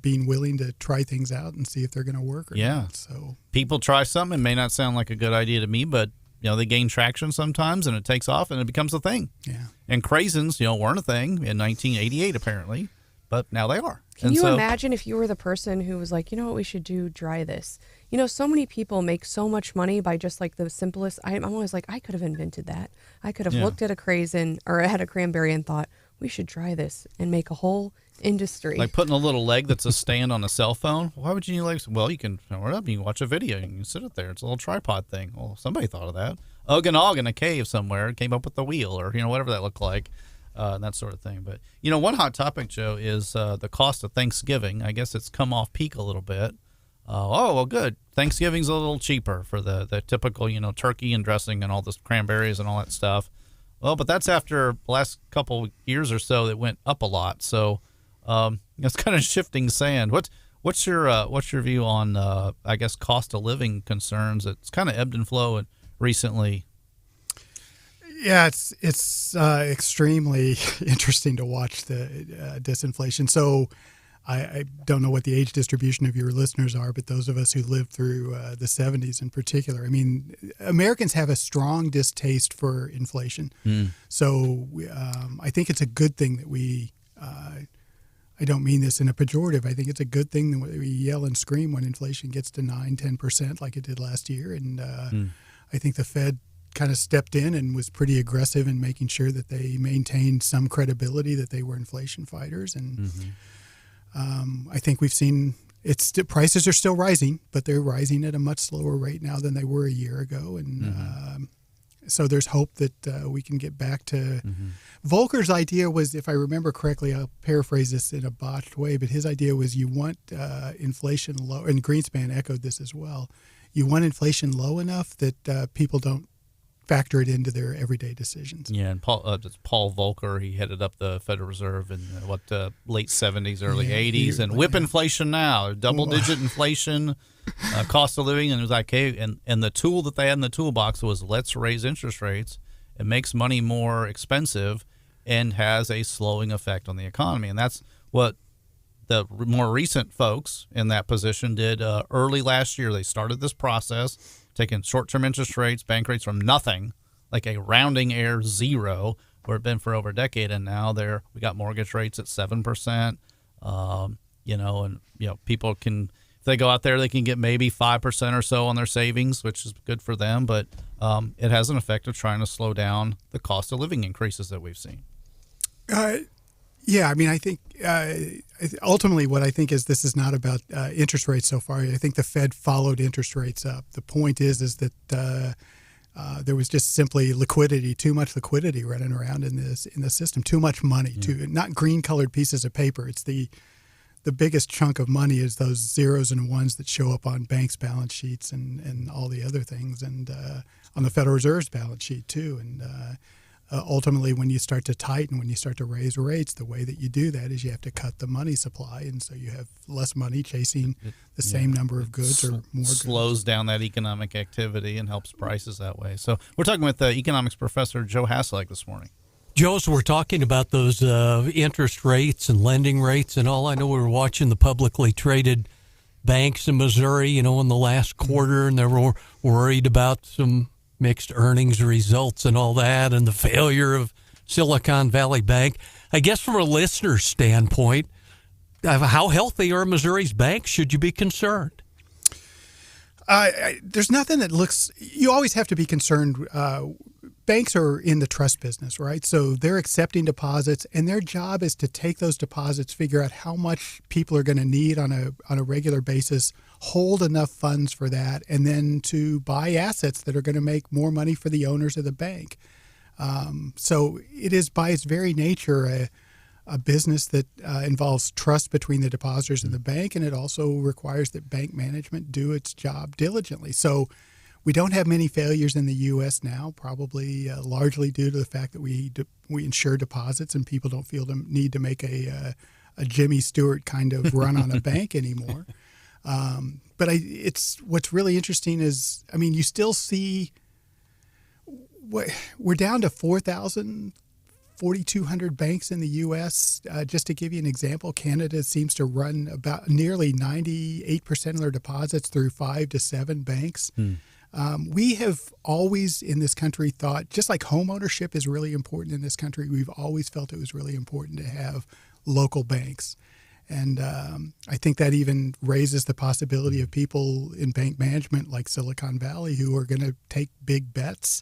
being willing to try things out and see if they're going to work or not. So people try something. It may not sound like a good idea to me, but they gain traction sometimes, and it takes off, and it becomes a thing. Yeah. And craisins, weren't a thing in 1988 apparently, but now they are. Can you imagine if you were the person who was like, you know what we should do? Try this. So many people make so much money by just like the simplest. I'm always like, I could have invented that. I could have looked at a craisin or at a cranberry and thought, we should try this and make a whole industry. Like putting a little leg that's a stand on a cell phone. Why would you need legs? Well, you can power it up. You can watch a video. You can sit it there. It's a little tripod thing. Well, somebody thought of that. Ogg in a cave somewhere came up with the wheel, or whatever that looked like, and that sort of thing. But one hot topic, Joe, is the cost of Thanksgiving. I guess it's come off peak a little bit. Well, good. Thanksgiving's a little cheaper for the typical turkey and dressing and all this cranberries and all that stuff. Well, but that's after the last couple years or so that went up a lot. So it's kind of shifting sand. What's your view on I guess cost of living concerns? It's kind of ebbed and flowed recently. Yeah, it's extremely interesting to watch the disinflation. So I don't know what the age distribution of your listeners are, but those of us who lived through the 70s in particular, I mean, Americans have a strong distaste for inflation. So I think it's a good thing that we, I don't mean this in a pejorative, I think it's a good thing that we yell and scream when inflation gets to 9-10% like it did last year. And I think the Fed kind of stepped in and was pretty aggressive in making sure that they maintained some credibility that they were inflation fighters. And I think we've seen prices are still rising, but they're rising at a much slower rate now than they were a year ago. And so there's hope that we can get back to Volcker's idea was, if I remember correctly, I'll paraphrase this in a botched way, but his idea was you want inflation low, and Greenspan echoed this as well. You want inflation low enough that people don't factor it into their everyday decisions. Yeah, and Paul Volcker, he headed up the Federal Reserve in late 70s, early 80s, and whip inflation now, double-digit inflation, cost of living, and it was like, hey, and the tool that they had in the toolbox was let's raise interest rates. It makes money more expensive and has a slowing effect on the economy, and that's what the more recent folks in that position did early last year. They started this process, taking short-term interest rates, bank rates from nothing, like a rounding error 0, where it's been for over a decade, and now we got mortgage rates at 7%. People can, if they go out there, they can get maybe 5% or so on their savings, which is good for them. But it has an effect of trying to slow down the cost of living increases that we've seen. Yeah, I mean, I think ultimately what I think is this is not about interest rates so far. I think the Fed followed interest rates up. The point is that there was just simply liquidity, too much liquidity running around in the system, too much money, not green-colored pieces of paper. It's the biggest chunk of money is those zeros and ones that show up on banks' balance sheets and all the other things, and on the Federal Reserve's balance sheet too. And ultimately, when you start to tighten, when you start to raise rates, the way that you do that is you have to cut the money supply, and so you have less money chasing the same number of goods or more goods. Slows down that economic activity and helps prices that way. So we're talking with economics professor Joe Haslag this morning. Joe, so we're talking about those interest rates and lending rates and all. I know we were watching the publicly traded banks in Missouri, in the last quarter, and they were worried about some mixed earnings results and all that, and the failure of Silicon Valley Bank. I guess from a listener's standpoint, how healthy are Missouri's banks? Should you be concerned? There's nothing that looks. You always have to be concerned. Banks are in the trust business, right? So they're accepting deposits, and their job is to take those deposits, figure out how much people are going to need on a regular basis, hold enough funds for that, and then to buy assets that are going to make more money for the owners of the bank. So it is by its very nature a business that involves trust between the depositors and the bank, and it also requires that bank management do its job diligently. So we don't have many failures in the U.S. now, probably largely due to the fact that we insure deposits and people don't feel the need to make a Jimmy Stewart kind of run on a bank anymore. But it's what's really interesting is, I mean, you still see we're down to 4,000 4,200 banks in the U.S. Just to give you an example, Canada seems to run about nearly 98% of their deposits through 5 to 7 banks. We have always in this country thought, just like home ownership is really important in this country, we've always felt it was really important to have local banks. And I think that even raises the possibility of people in bank management like Silicon Valley who are going to take big bets.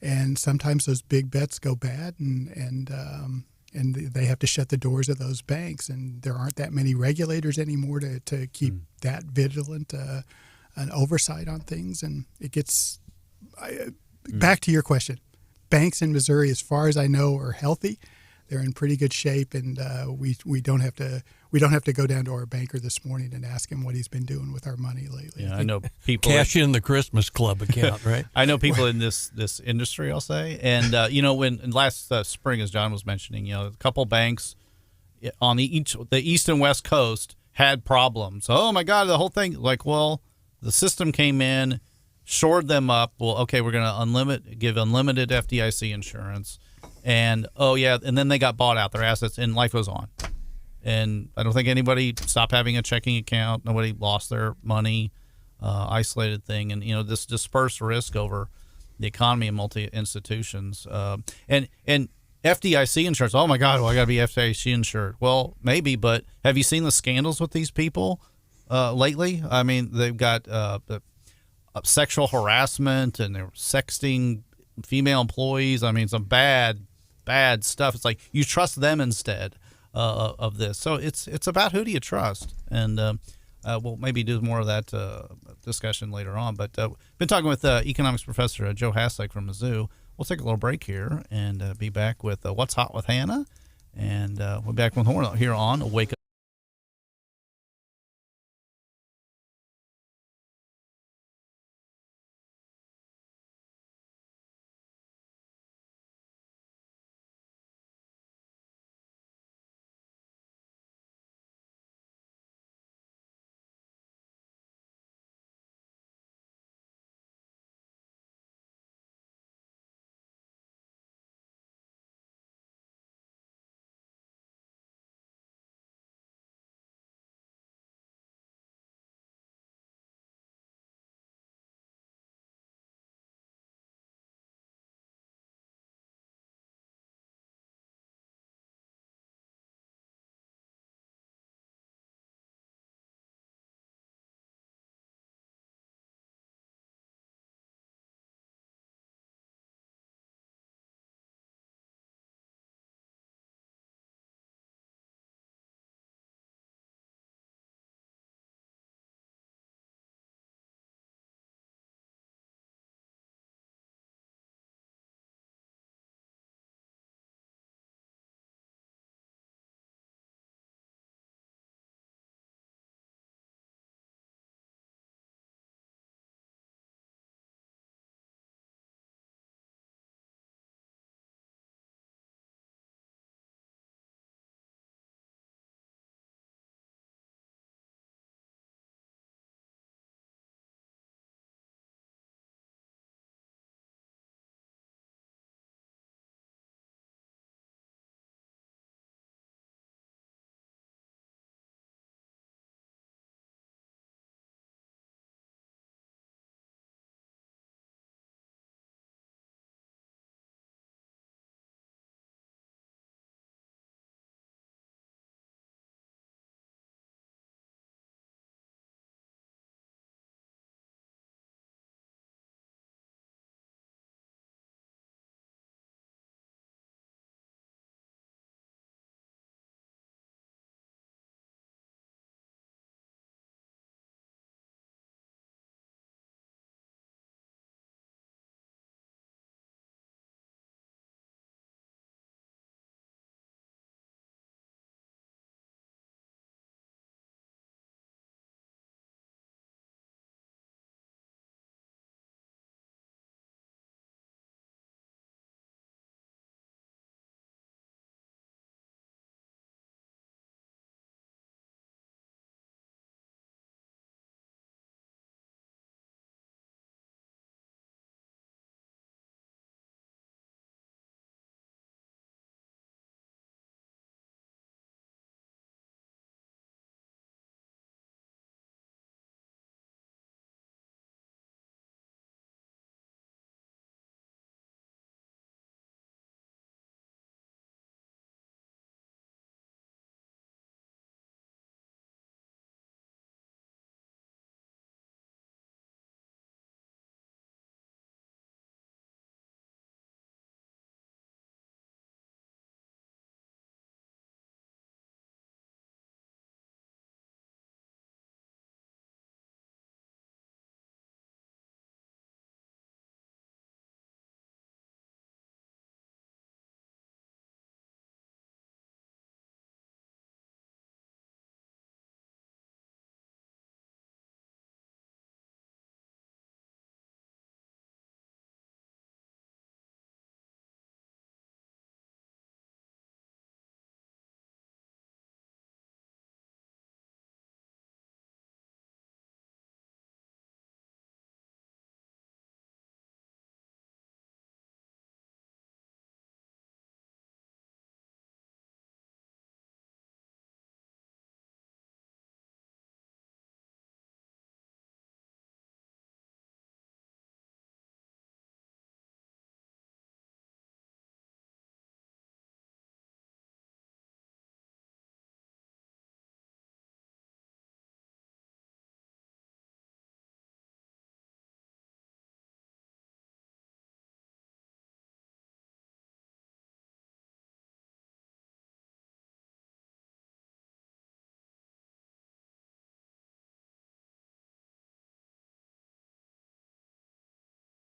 And sometimes those big bets go bad, and they have to shut the doors of those banks. And there aren't that many regulators anymore to keep that vigilant an oversight on things. And it gets back to your question. Banks in Missouri, as far as I know, are healthy. They're in pretty good shape, and we don't have to go down to our banker this morning and ask him what he's been doing with our money lately. Yeah, I know people cash in the Christmas Club account, right? I know people in this industry, I'll say, and when last spring, as John was mentioning, a couple banks on the east and west coast had problems. Oh my God, the whole thing! The system came in, shored them up. Well, okay, we're going to give unlimited FDIC insurance. And and then they got bought out, their assets, and life goes on. And I don't think anybody stopped having a checking account. Nobody lost their money, isolated thing. And this dispersed risk over the economy and multi institutions. And FDIC insurance. Oh my God, I got to be FDIC insured. Well, maybe, but have you seen the scandals with these people lately? I mean, they've got sexual harassment, and they're sexting female employees. I mean, some bad stuff. It's like you trust them instead of this. So it's about who do you trust, and we'll maybe do more of that discussion later on. But been talking with economics professor Joe Haslag from Mizzou. We'll take a little break here and be back with What's Hot with Hannah, and we'll be back with more here on Wake Up.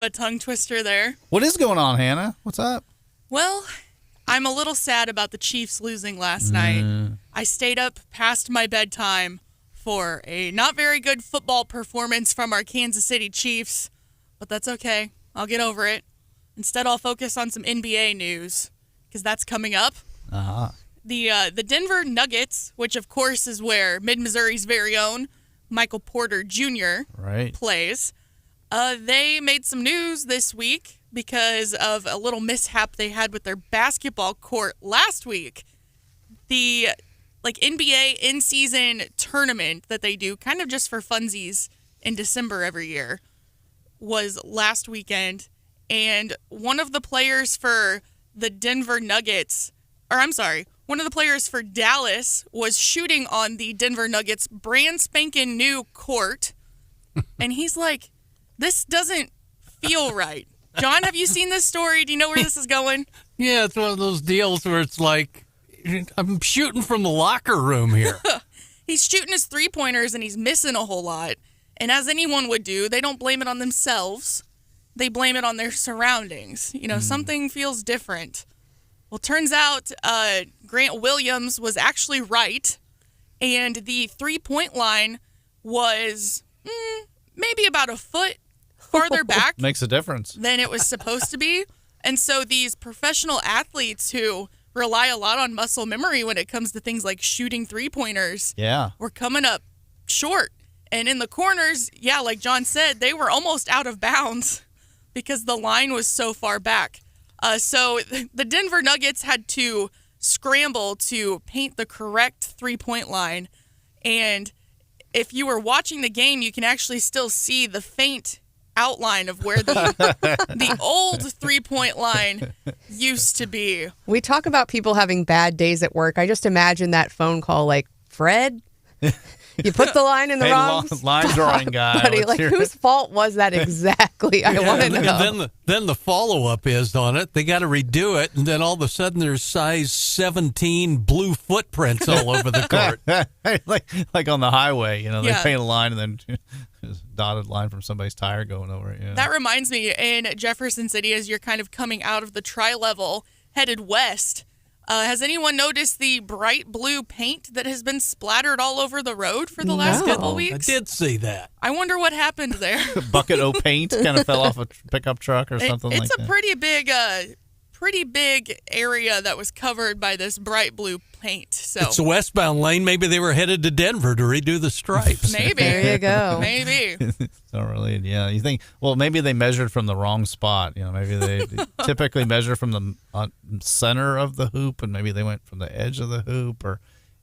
a tongue twister there. What is going on, Hannah? What's up? Well, I'm a little sad about the Chiefs losing last night. I stayed up past my bedtime for a not very good football performance from our Kansas City Chiefs, but that's okay. I'll get over it. Instead, I'll focus on some NBA news because that's coming up. Uh-huh. The Denver Nuggets, which of course is where Mid-Missouri's very own Michael Porter Jr. plays, they made some news this week because of a little mishap they had with their basketball court last week. The NBA in-season tournament that they do, kind of just for funsies in December every year, was last weekend, and one of the players for the Denver Nuggets, one of the players for Dallas was shooting on the Denver Nuggets brand spanking new court, and he's like, this doesn't feel right. John, have you seen this story? Do you know where this is going? Yeah, it's one of those deals where it's like, I'm shooting from the locker room here. He's shooting his three-pointers, and he's missing a whole lot. And as anyone would do, they don't blame it on themselves. They blame it on their surroundings. Something feels different. Well, turns out Grant Williams was actually right, and the three-point line was maybe about a foot farther back. Makes a difference. Than it was supposed to be. And so these professional athletes who rely a lot on muscle memory when it comes to things like shooting three-pointers were coming up short. And in the corners, like John said, they were almost out of bounds because the line was so far back. So the Denver Nuggets had to scramble to paint the correct three-point line. And if you were watching the game, you can actually still see the faint outline of where the old three-point line used to be. We talk about people having bad days at work. I just imagine that phone call like, Fred, you put the line in the wrong line drawing guy. Buddy, whose fault was that exactly? I want to know. And then the follow-up is on it. They got to redo it, and then all of a sudden there's size 17 blue footprints all over the court. like on the highway, they paint a line and then dotted line from somebody's tire going over it. Yeah. That reminds me, in Jefferson City, as you're kind of coming out of the tri-level, headed west, has anyone noticed the bright blue paint that has been splattered all over the road for the last couple weeks? I did see that. I wonder what happened there. Bucket of paint kind of fell off a pickup truck or something like that. It's a pretty big area that was covered by this bright blue paint. So it's a westbound lane. Maybe they were headed to Denver to redo the stripes. Maybe. There you go. Maybe. So really, you think, well, maybe they measured from the wrong spot. Maybe they typically measure from the center of the hoop, and maybe they went from the edge of the hoop, or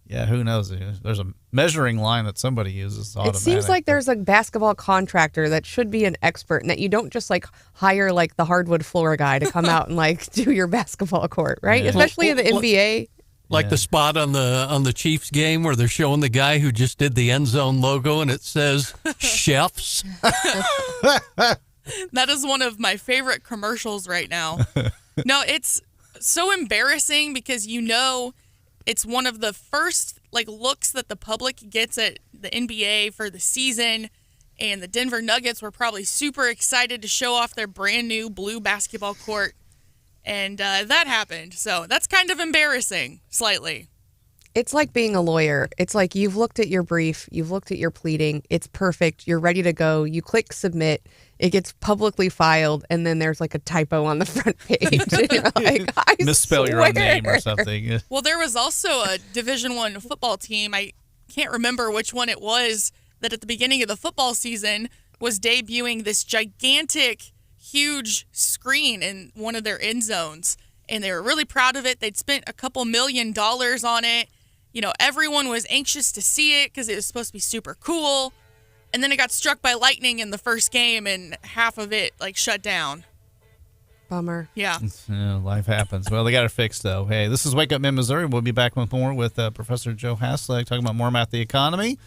who knows? There's a measuring line that somebody uses. It seems like there's a basketball contractor that should be an expert, and that you don't just hire the hardwood floor guy to come out and do your basketball court, right? Yeah. Especially in the NBA. Like the spot on the Chiefs game where they're showing the guy who just did the end zone logo and it says chefs. That is one of my favorite commercials right now. No, it's so embarrassing because it's one of the first looks that the public gets at the NBA for the season, and the Denver Nuggets were probably super excited to show off their brand new blue basketball court. And that happened. So that's kind of embarrassing, slightly. It's like being a lawyer. It's like you've looked at your brief, you've looked at your pleading, it's perfect, you're ready to go, you click submit, it gets publicly filed, and then there's a typo on the front page. And you're like, I misspell your own name or something. Well, there was also a Division I football team, I can't remember which one it was, that at the beginning of the football season was debuting this gigantic huge screen in one of their end zones, and they were really proud of it. They'd spent a couple $1 million on it. Everyone was anxious to see it because it was supposed to be super cool, and then it got struck by lightning in the first game, and half of it shut down. Bummer. Yeah. Life happens. Well, they got it fixed though. Hey, this is Wake Up Mid-Missouri. We'll be back with more with Professor Joe Haslag talking about more about the economy.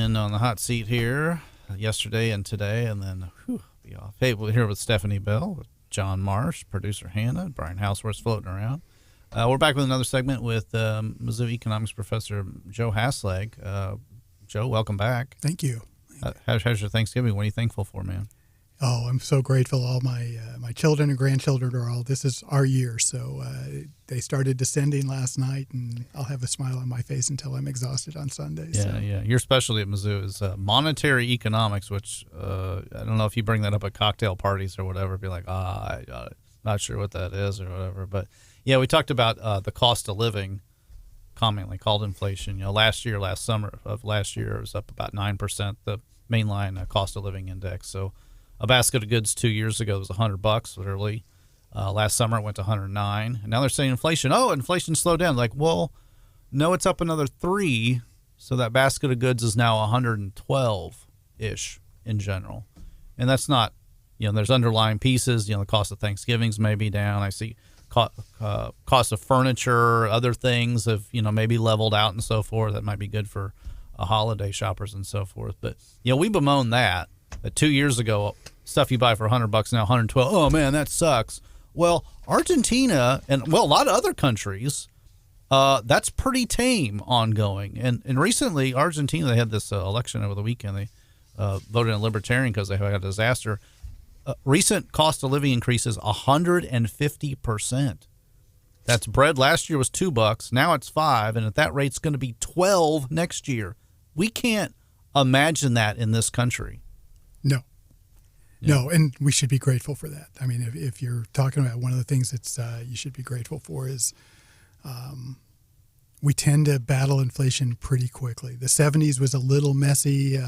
been on the hot seat here yesterday and today, and then be off. Hey, we're here with Stephanie Bell, with John Marsh, producer Hannah, Brian Hauswirth floating around. We're back with another segment with Mizzou economics professor Joe Haslag. Joe, welcome back. Thank you. How's your Thanksgiving? What are you thankful for, man? Oh, I'm so grateful. All my my children and grandchildren are all. This is our year, so they started descending last night, and I'll have a smile on my face until I'm exhausted on Sunday. Yeah. Your specialty at Mizzou is monetary economics, which I don't know if you bring that up at cocktail parties or whatever. Be like, I'm not sure what that is or whatever. But yeah, we talked about the cost of living, commonly called inflation. last summer of last year, it was up about 9%. The mainline cost of living index. So a basket of goods 2 years ago was $100, literally. Last summer it went to 109, and now they're saying inflation. Oh, inflation slowed down. Like, well, no, it's up another 3. So that basket of goods is now 112-ish in general, and that's not. There's underlying pieces. The cost of Thanksgivings may be down. I see cost of furniture, other things have maybe leveled out and so forth. That might be good for holiday shoppers and so forth. But we bemoan that 2 years ago, stuff you buy for $100 now 112. Oh man, that sucks. Well, Argentina and a lot of other countries, that's pretty tame ongoing. And recently, Argentina, they had this election over the weekend. They voted in Libertarian because they had a disaster. Recent cost of living increases 150%. That's bread last year was $2, now it's $5, and at that rate, it's going to be $12 next year. We can't imagine that in this country. No. No, and we should be grateful for that. I mean, if you're talking about one of the things that's you should be grateful for is we tend to battle inflation pretty quickly. The 70s was a little messy.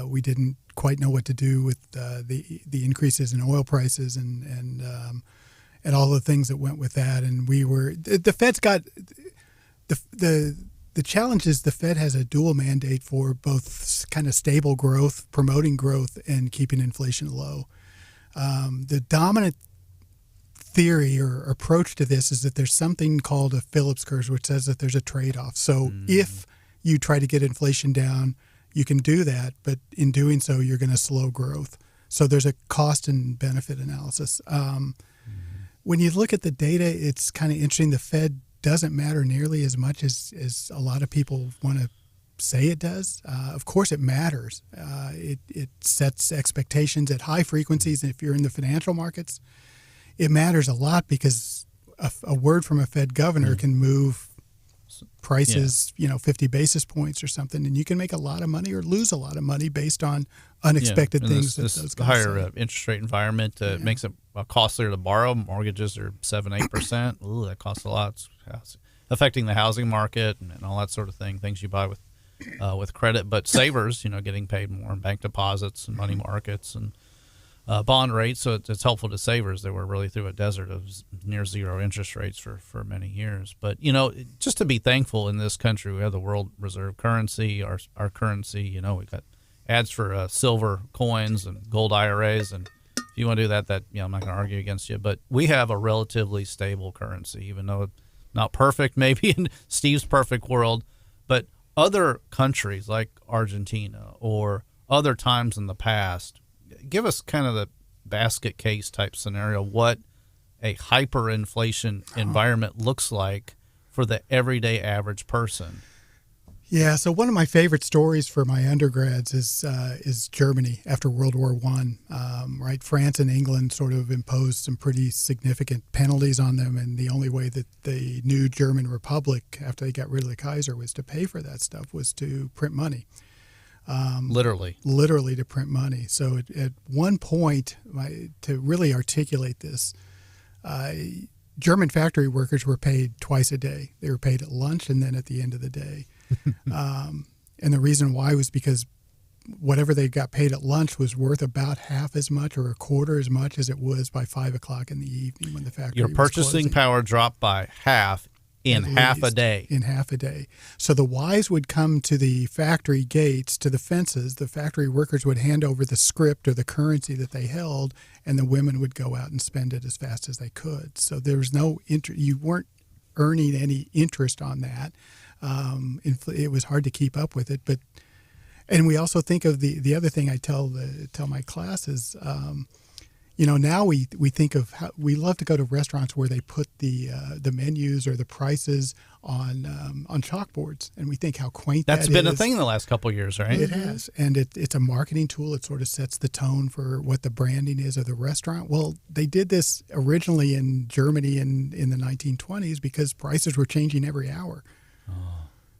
We didn't quite know what to do with the increases in oil prices and all the things that went with that. And the Fed's got the challenge is the Fed has a dual mandate for both kind of stable growth, promoting growth, and keeping inflation low. The dominant theory or approach to this is that there's something called a Phillips curve, which says that there's a trade-off. So if you try to get inflation down, you can do that, but in doing so, you're going to slow growth. So there's a cost and benefit analysis. When you look at the data, it's kind of interesting. The Fed doesn't matter nearly as much as a lot of people want to say it does. Of course, it matters. It sets expectations at high frequencies. And if you're in the financial markets, it matters a lot because a word from a Fed governor can move prices, 50 basis points or something, and you can make a lot of money or lose a lot of money based on unexpected things. This higher interest rate environment makes it costlier to borrow. Mortgages are 7-8%. Ooh, that costs a lot. It's affecting the housing market and all that sort of thing. Things you buy with credit, but savers, getting paid more in bank deposits and money markets and bond rates. So it's helpful to savers. They were really through a desert of near zero interest rates for many years. But, just to be thankful in this country, we have the world reserve currency, our currency, we got ads for silver coins and gold IRAs. And if you want to do that, I'm not going to argue against you. But we have a relatively stable currency, even though it's not perfect, maybe in Steve's perfect world. But other countries like Argentina or other times in the past, give us kind of the basket case type scenario, what a hyperinflation environment looks like for the everyday average person. Yeah, so one of my favorite stories for my undergrads is Germany after World War I. Right, France and England sort of imposed some pretty significant penalties on them, and the only way that the new German Republic, after they got rid of the Kaiser, was to pay for that stuff was to print money. Literally to print money. So at one point, to really articulate this, German factory workers were paid twice a day. They were paid at lunch and then at the end of the day. And the reason why was because whatever they got paid at lunch was worth about half as much or a quarter as much as it was by 5 o'clock in the evening when the factory was Your purchasing power dropped by half in half a day. In half a day. So the wives would come to the factory gates, to the fences. The factory workers would hand over the script or the currency that they held, and the women would go out and spend it as fast as they could. So there was no you weren't earning any interest on that. It was hard to keep up with it, but And we also think of the other thing I tell my class is, now we think of how we love to go to restaurants where they put the menus or the prices on chalkboards, and we think how quaint that's been a thing in the last couple of years, right? It has, and it's a marketing tool. It sort of sets the tone for what the branding is of the restaurant. Well, they did this originally in Germany in the 1920s because prices were changing every hour.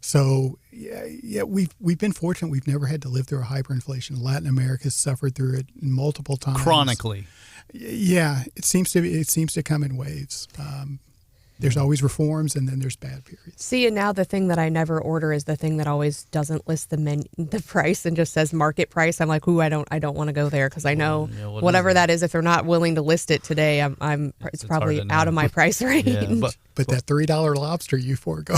So yeah, we've been fortunate. We've never had to live through a hyperinflation. Latin America has suffered through it multiple times. Chronically. Yeah, it seems to come in waves. There's always reforms, and then there's bad periods. See, and now the thing that I never order is the thing that always doesn't list the price and just says market price. I'm like, ooh, I don't want to go there because I know whatever that is. If they're not willing to list it today, it's probably out of my price range. Yeah, but that $3 lobster you forego.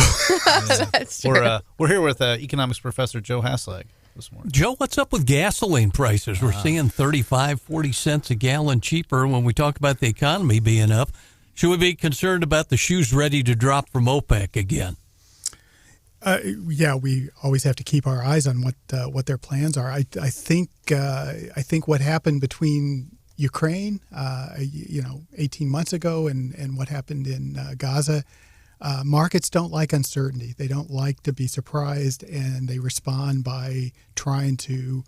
That's true. We're here with economics professor Joe Haslag this morning. Joe, what's up with gasoline prices? We're seeing 35, 40 cents a gallon cheaper when we talk about the economy being up. Should we be concerned about the shoes ready to drop from OPEC again? Yeah, we always have to keep our eyes on what their plans are. I think what happened between Ukraine, 18 months ago, and what happened in Gaza, markets don't like uncertainty. They don't like to be surprised, and they respond by trying to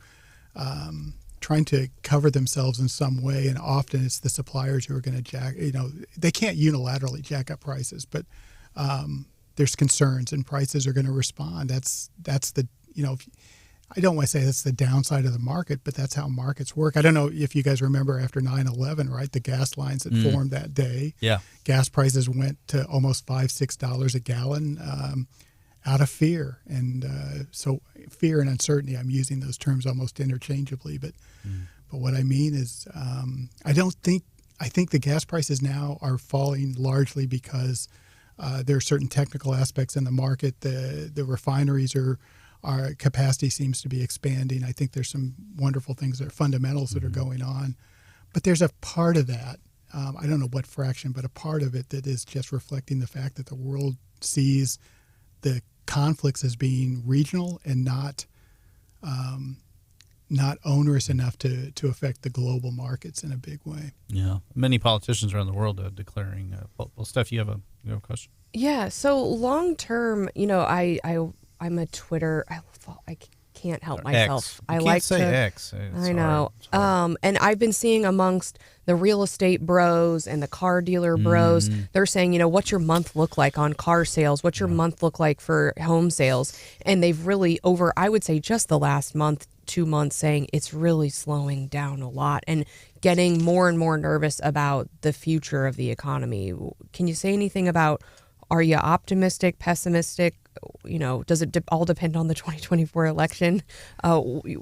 cover themselves in some way, and often it's the suppliers who are going to they can't unilaterally jack up prices, but there's concerns, and prices are going to respond. That's the I don't want to say that's the downside of the market, but that's how markets work. I don't know if you guys remember after 9/11, right? The gas lines that formed that day. Yeah, gas prices went to almost $5-6 a gallon. Out of fear, and so fear and uncertainty. I'm using those terms almost interchangeably, but what I mean is, I think the gas prices now are falling largely because there are certain technical aspects in the market. The refineries our capacity seems to be expanding. I think there's some wonderful things that are fundamentals that are going on, but there's a part of that. I don't know what fraction, but a part of it that is just reflecting the fact that the world sees the conflicts as being regional and not onerous enough to affect the global markets in a big way. Yeah, many politicians around the world are declaring. Well, Steph, you have a question? Yeah. So long term, I'm a Twitter. I can't help myself. I like to say X. I know. And I've been seeing amongst the real estate bros and the car dealer bros, they're saying, what's your month look like on car sales? What's your month look like for home sales? And they've really I would say just the last month, 2 months, saying it's really slowing down a lot and getting more and more nervous about the future of the economy. Can you say anything about, are you optimistic, pessimistic? Does it all depend on the 2024 election?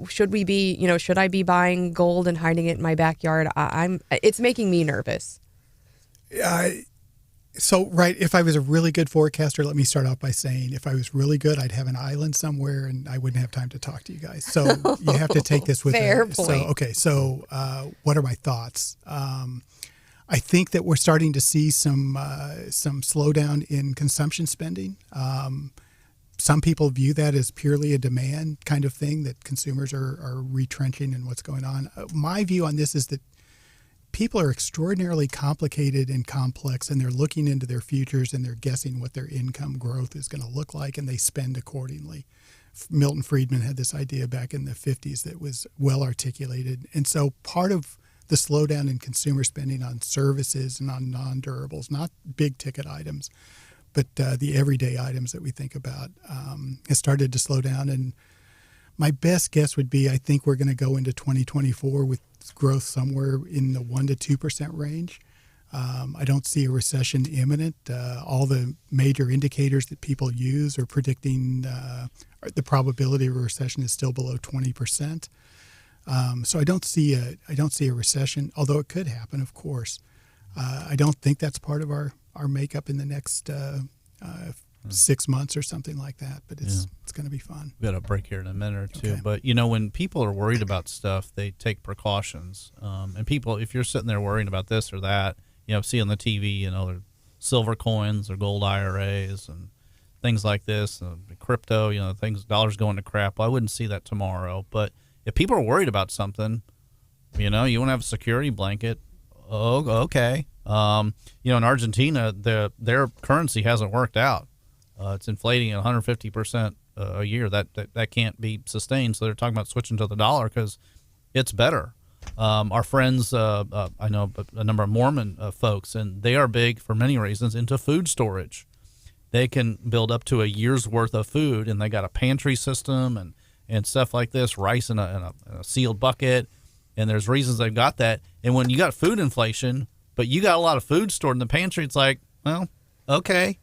Should we be, should I be buying gold and hiding it in my backyard? It's making me nervous. If I was a really good forecaster, let me start off by saying, if I was really good, I'd have an island somewhere and I wouldn't have time to talk to you guys. So you have to take this with fair point. So what are my thoughts? I think that we're starting to see some slowdown in consumption spending. Some people view that as purely a demand kind of thing, that consumers are retrenching in what's going on. My view on this is that people are extraordinarily complicated and complex, and they're looking into their futures and they're guessing what their income growth is going to look like, and they spend accordingly. Milton Friedman had this idea back in the 50s that was well articulated. And so part of the slowdown in consumer spending on services and on non-durables, not big ticket items, but the everyday items that we think about, has started to slow down. And my best guess would be, I think we're going to go into 2024 with growth somewhere in the 1% to 2% range. I don't see a recession imminent. All the major indicators that people use are predicting the probability of a recession is still below 20%. So I don't see a recession, although it could happen, of course. I don't think that's part of our makeup in the next 6 months or something like that, but it's going to be fun. We've got a break here in a minute or two. Okay. But, when people are worried about stuff, they take precautions. And people, if you're sitting there worrying about this or that, see on the TV, they're silver coins or gold IRAs. And things like this, crypto, dollars going to crap. Well, I wouldn't see that tomorrow. But if people are worried about something, you want to have a security blanket. Oh, okay. In Argentina, their currency hasn't worked out. It's inflating at 150% a year. That can't be sustained. So they're talking about switching to the dollar because it's better. Our friends, I know a number of Mormon folks, and they are big for many reasons into food storage. They can build up to a year's worth of food, and they got a pantry system and stuff like this, rice in a sealed bucket. And there's reasons they've got that. And when you got food inflation, but you got a lot of food stored in the pantry, it's like, well, okay.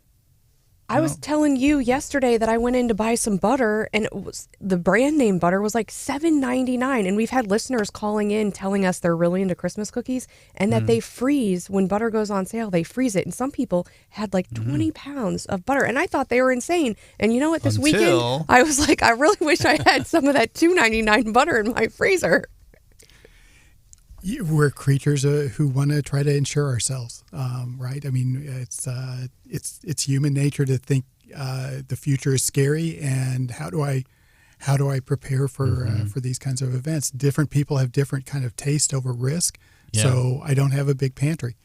I was telling you yesterday that I went in to buy some butter, and the brand name butter was like $7.99. And we've had listeners calling in telling us they're really into Christmas cookies and that they freeze when butter goes on sale. They freeze it, and some people had like 20 pounds of butter, and I thought they were insane. And you know what? This weekend, I was like, I really wish I had some of that $2.99 butter in my freezer. We're creatures who want to try to insure ourselves, right? I mean, it's human nature to think the future is scary, and how do I prepare for these kinds of events? Different people have different kind of taste over risk, so I don't have a big pantry.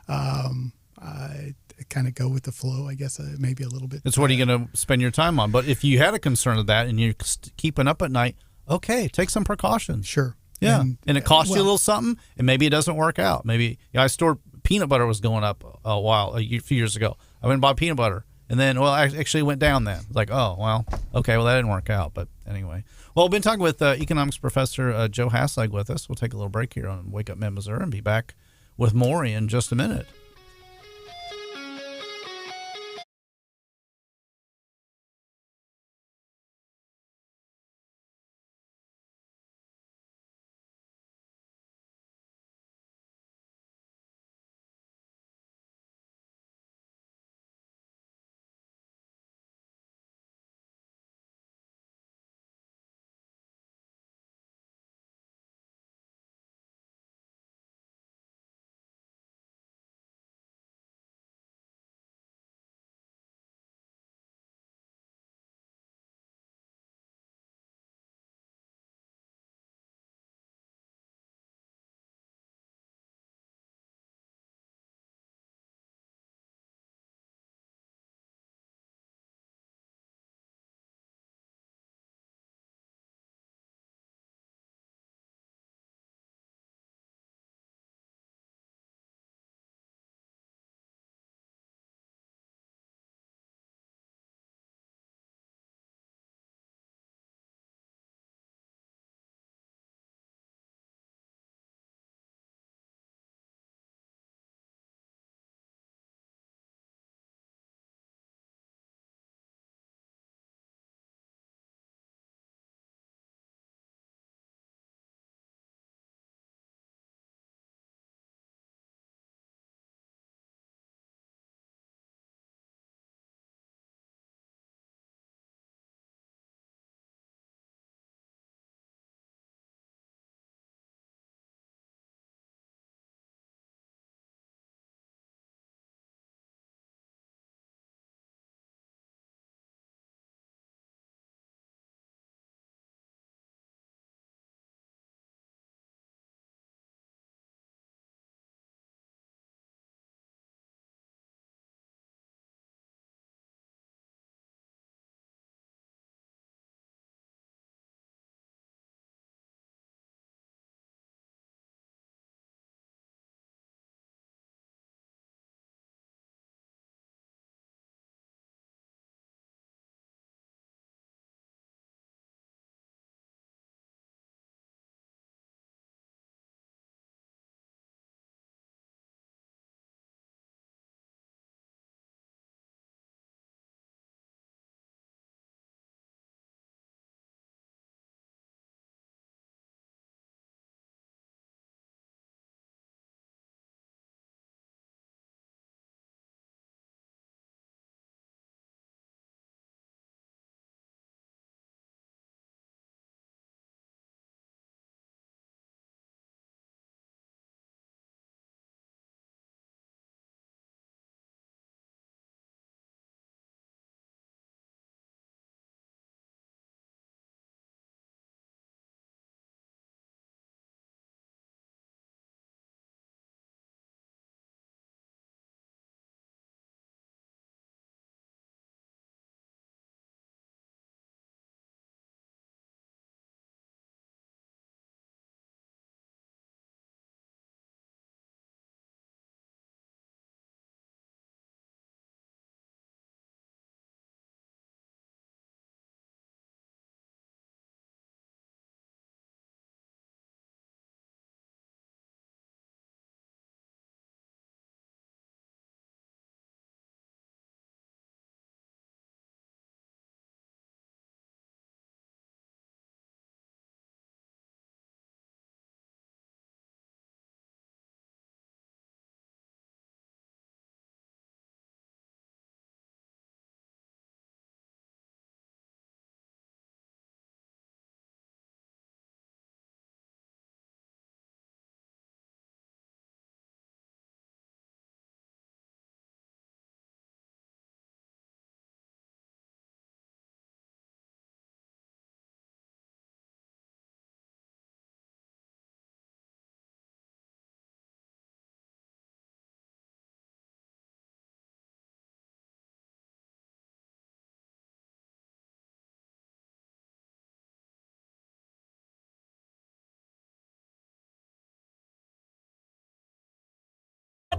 I kind of go with the flow, I guess, maybe a little bit. It's what are you going to spend your time on? But if you had a concern of that and you're keeping up at night, okay, take some precautions. Sure. Yeah, and it costs you a little something, and maybe it doesn't work out. Maybe I stored peanut butter was going up a few years ago. I went and bought peanut butter, and then I actually went down then. Like, oh well, okay, well that didn't work out. But anyway, we've been talking with economics professor Joe Haslag with us. We'll take a little break here on Wake Up Mid Missouri and be back with more in just a minute.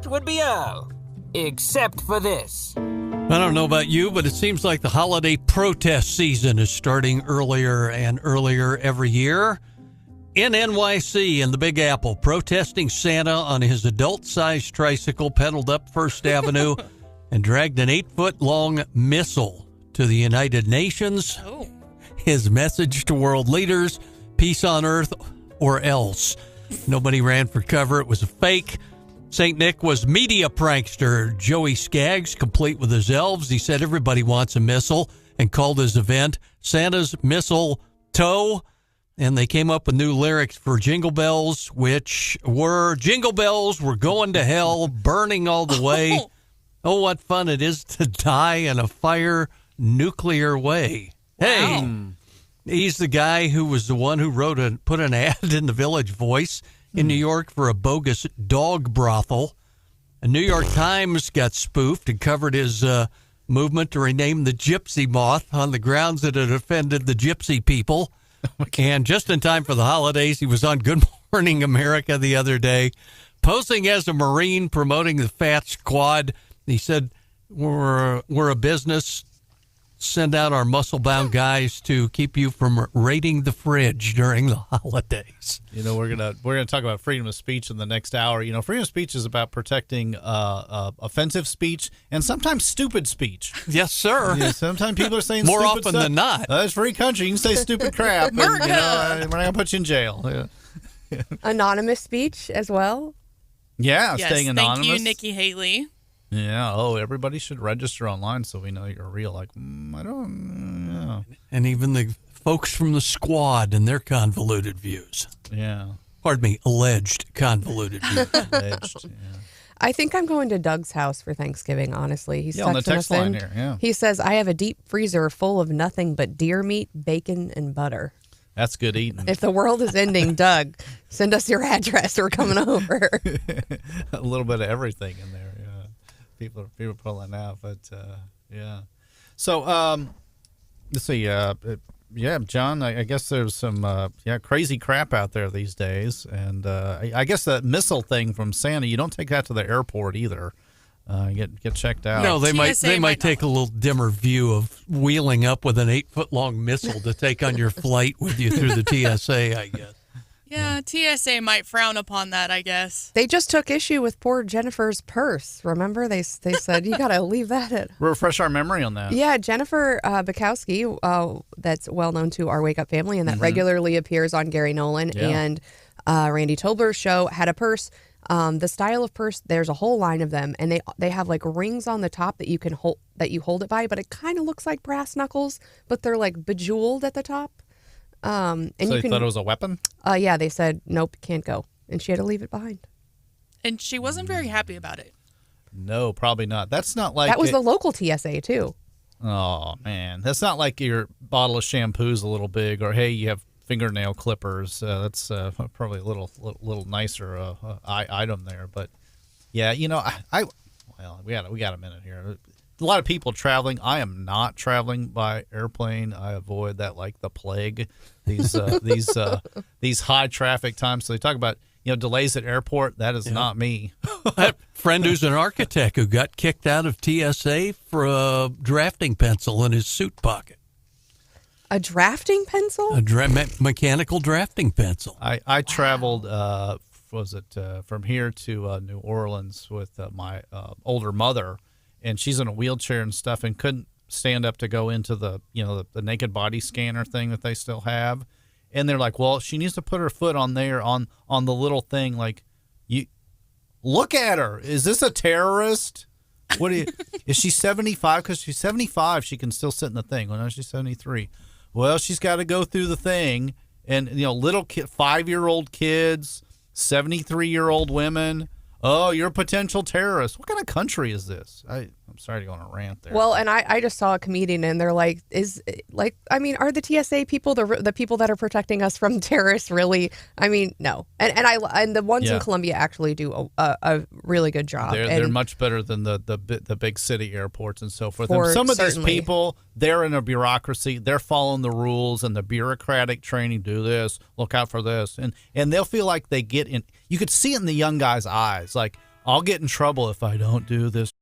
would be all, except for this. I don't know about you, but it seems like the holiday protest season is starting earlier and earlier every year. In NYC and the Big Apple, protesting Santa on his adult-sized tricycle pedaled up First Avenue and dragged an 8-foot-long missile to the United Nations. Oh. His message to world leaders, peace on earth or else. Nobody ran for cover. It was a fake. St. Nick was media prankster Joey Skaggs, complete with his elves. He said everybody wants a missile and called his event Santa's Missile Toe. And they came up with new lyrics for Jingle Bells, which were Jingle Bells were going to hell, burning all the way. Oh, what fun it is to die in a fire nuclear way. Hey, he's the guy who was the one who put an ad in the Village Voice in New York for a bogus dog brothel. The New York Times got spoofed and covered his movement to rename the gypsy moth on the grounds that it offended the gypsy people. And just in time for the holidays, he was on Good Morning America the other day, posing as a Marine, promoting the Fat Squad. He said, we're a business. Send out our muscle-bound guys to keep you from raiding the fridge during the holidays. You know, we're gonna talk about freedom of speech in the next hour. You know, freedom of speech is about protecting offensive speech and sometimes stupid speach. Yes, sir. Yeah, sometimes people are saying more stupid often stuff. than not. It's free country. You can say stupid crap. And, we're not gonna put you in jail. Yeah. Anonymous speech as well. Yeah, Yes, staying anonymous. thank you, Nikki Haley. Yeah. Oh, everybody should register online so we know you're real. Like, I don't know. And even the folks from the squad and their convoluted views. Yeah. Pardon me, alleged convoluted views. Alleged, yeah. I think I'm going to Doug's house for Thanksgiving, honestly. He's on the texting text us line in. here, yeah. He says, I have a deep freezer full of nothing but deer meat, bacon, and butter. That's good eating. If the world is ending, Doug, send us your address. We're coming over. A little bit of everything in there. Yeah. People pulling out, but yeah. So let's see. Yeah, John. I guess there's some crazy crap out there these days, and I guess that missile thing from Santa, you don't take that to the airport either. Get checked out. No, they might take a little dimmer view of wheeling up with an 8-foot-long missile to take on your flight with you through the TSA, I guess. Yeah, TSA might frown upon that, I guess. They just took issue with poor Jennifer's purse. Remember, they said you got to leave that at. Refresh our memory on that. Yeah, Jennifer Bukowski, that's well known to our Wake Up family, and that regularly appears on Gary Nolan and Randy Tobler's show, had a purse. The style of purse, there's a whole line of them, and they have like rings on the top that you can hold it by, but it kind of looks like brass knuckles, but they're like bejeweled at the top. And so you thought it was a weapon? Yeah, they said nope, can't go, and she had to leave it behind. And she wasn't very happy about it. No, probably not. That's not like that was the local TSA too. Oh man, that's not like your bottle of shampoo's a little big, or hey, you have fingernail clippers. That's probably a little nicer item there. But yeah, you know, we got a minute here. A lot of people traveling. I am not traveling by airplane. I avoid that like the plague. These these high traffic times. So they talk about delays at airport. That is not me. I have a friend who's an architect who got kicked out of TSA for a drafting pencil in his suit pocket. A drafting pencil? Mechanical drafting pencil. I traveled. From here to New Orleans with my older mother. And she's in a wheelchair and stuff, and couldn't stand up to go into the the naked body scanner thing that they still have. And they're like, well, she needs to put her foot on there on the little thing. Like, you look at her. Is this a terrorist? What is she 75? Because she's 75, she can still sit in the thing. Well, no, she's 73. Well, she's got to go through the thing, and little 5-year-old kids, 73-year-old women. Oh, you're a potential terrorist. What kind of country is this? I'm sorry to go on a rant there. Well, and I just saw a comedian, and they're like, are the TSA people the people that are protecting us from terrorists really? I mean, no. And the ones in Colombia actually do a really good job. They're much better than the big city airports and so forth. And some of these people, they're in a bureaucracy. They're following the rules and the bureaucratic training. Do this. Look out for this. And they'll feel like they get in. You could see it in the young guy's eyes. Like, I'll get in trouble if I don't do this.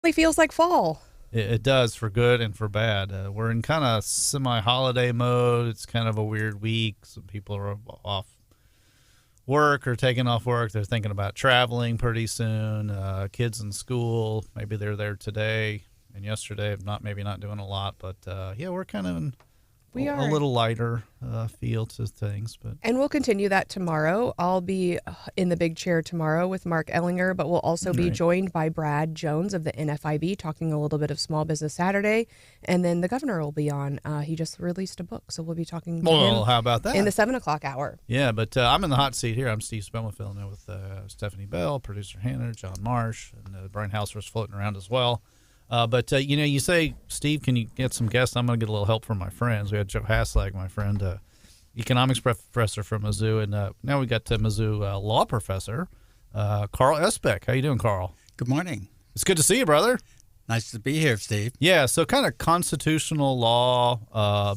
It feels like fall. It does, for good and for bad. We're in kind of semi-holiday mode. It's kind of a weird week. Some people are off work or taking off work. They're thinking about traveling pretty soon. Kids in school, maybe they're there today and yesterday. Maybe not doing a lot, but yeah, we're kind of in a little lighter feel to things. But and we'll continue that tomorrow. I'll be in the big chair tomorrow with Mark Ellinger, but we'll also be joined by Brad Jones of the NFIB talking a little bit of Small Business Saturday, and then the governor will be on. He just released a book, so we'll be talking to him. How about that? In the 7 o'clock hour. Yeah, but I'm in the hot seat here. I'm Steve Spellman filling in with Stephanie Bell, producer Hannah, John Marsh, and Brian Hauswirth floating around as well. But you say, Steve, can you get some guests? I'm going to get a little help from my friends. We had Joe Haslag, my friend, economics professor from Mizzou, and now we got Mizzou law professor, Carl Esbeck. How you doing, Carl? Good morning. It's good to see you, brother. Nice to be here, Steve. Yeah, so kind of constitutional law,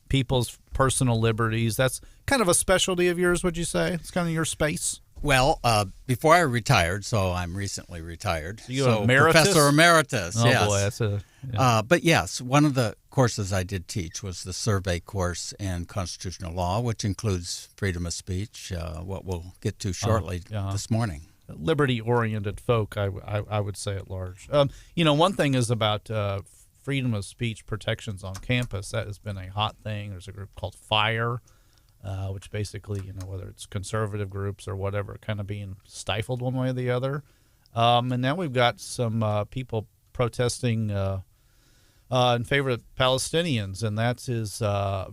people's personal liberties. That's kind of a specialty of yours, would you say? It's kind of your space. Well, before I retired, so I'm recently retired. So emeritus? Professor Emeritus, oh, yes. Boy, that's yeah. But yes, one of the courses I did teach was the survey course in constitutional law, which includes freedom of speech, what we'll get to shortly this morning. Liberty-oriented folk, I would say at large. One thing is about freedom of speech protections on campus. That has been a hot thing. There's a group called FIRE, which basically, whether it's conservative groups or whatever, kind of being stifled one way or the other. And now we've got some people protesting in favor of Palestinians, and that is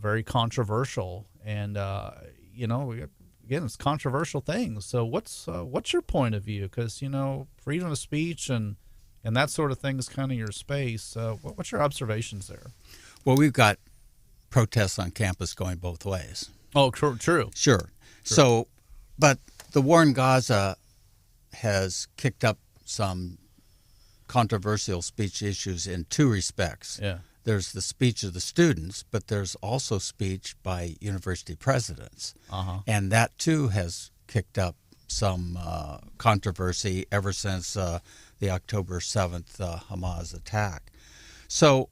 very controversial. And, again, it's controversial things. So what's your point of view? Because, freedom of speech and that sort of thing is kind of your space. What's your observations there? Well, we've got protests on campus going both ways. Oh, true. Sure. So, but the war in Gaza has kicked up some controversial speech issues in two respects. Yeah. There's the speech of the students, but there's also speech by university presidents. Uh-huh. And that, too, has kicked up some controversy ever since the October 7th Hamas attack. So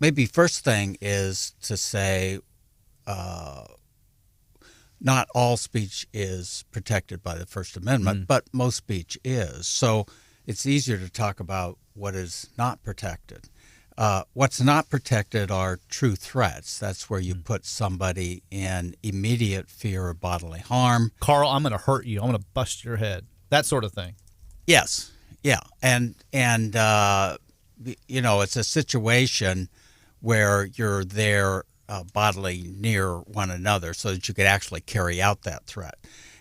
maybe first thing is to say not all speech is protected by the First Amendment, but most speech is. So it's easier to talk about what is not protected. What's not protected are true threats. That's where you put somebody in immediate fear of bodily harm. Carl, I'm going to hurt you. I'm going to bust your head. That sort of thing. Yes. Yeah. And it's a situation where you're there bodily near one another so that you could actually carry out that threat.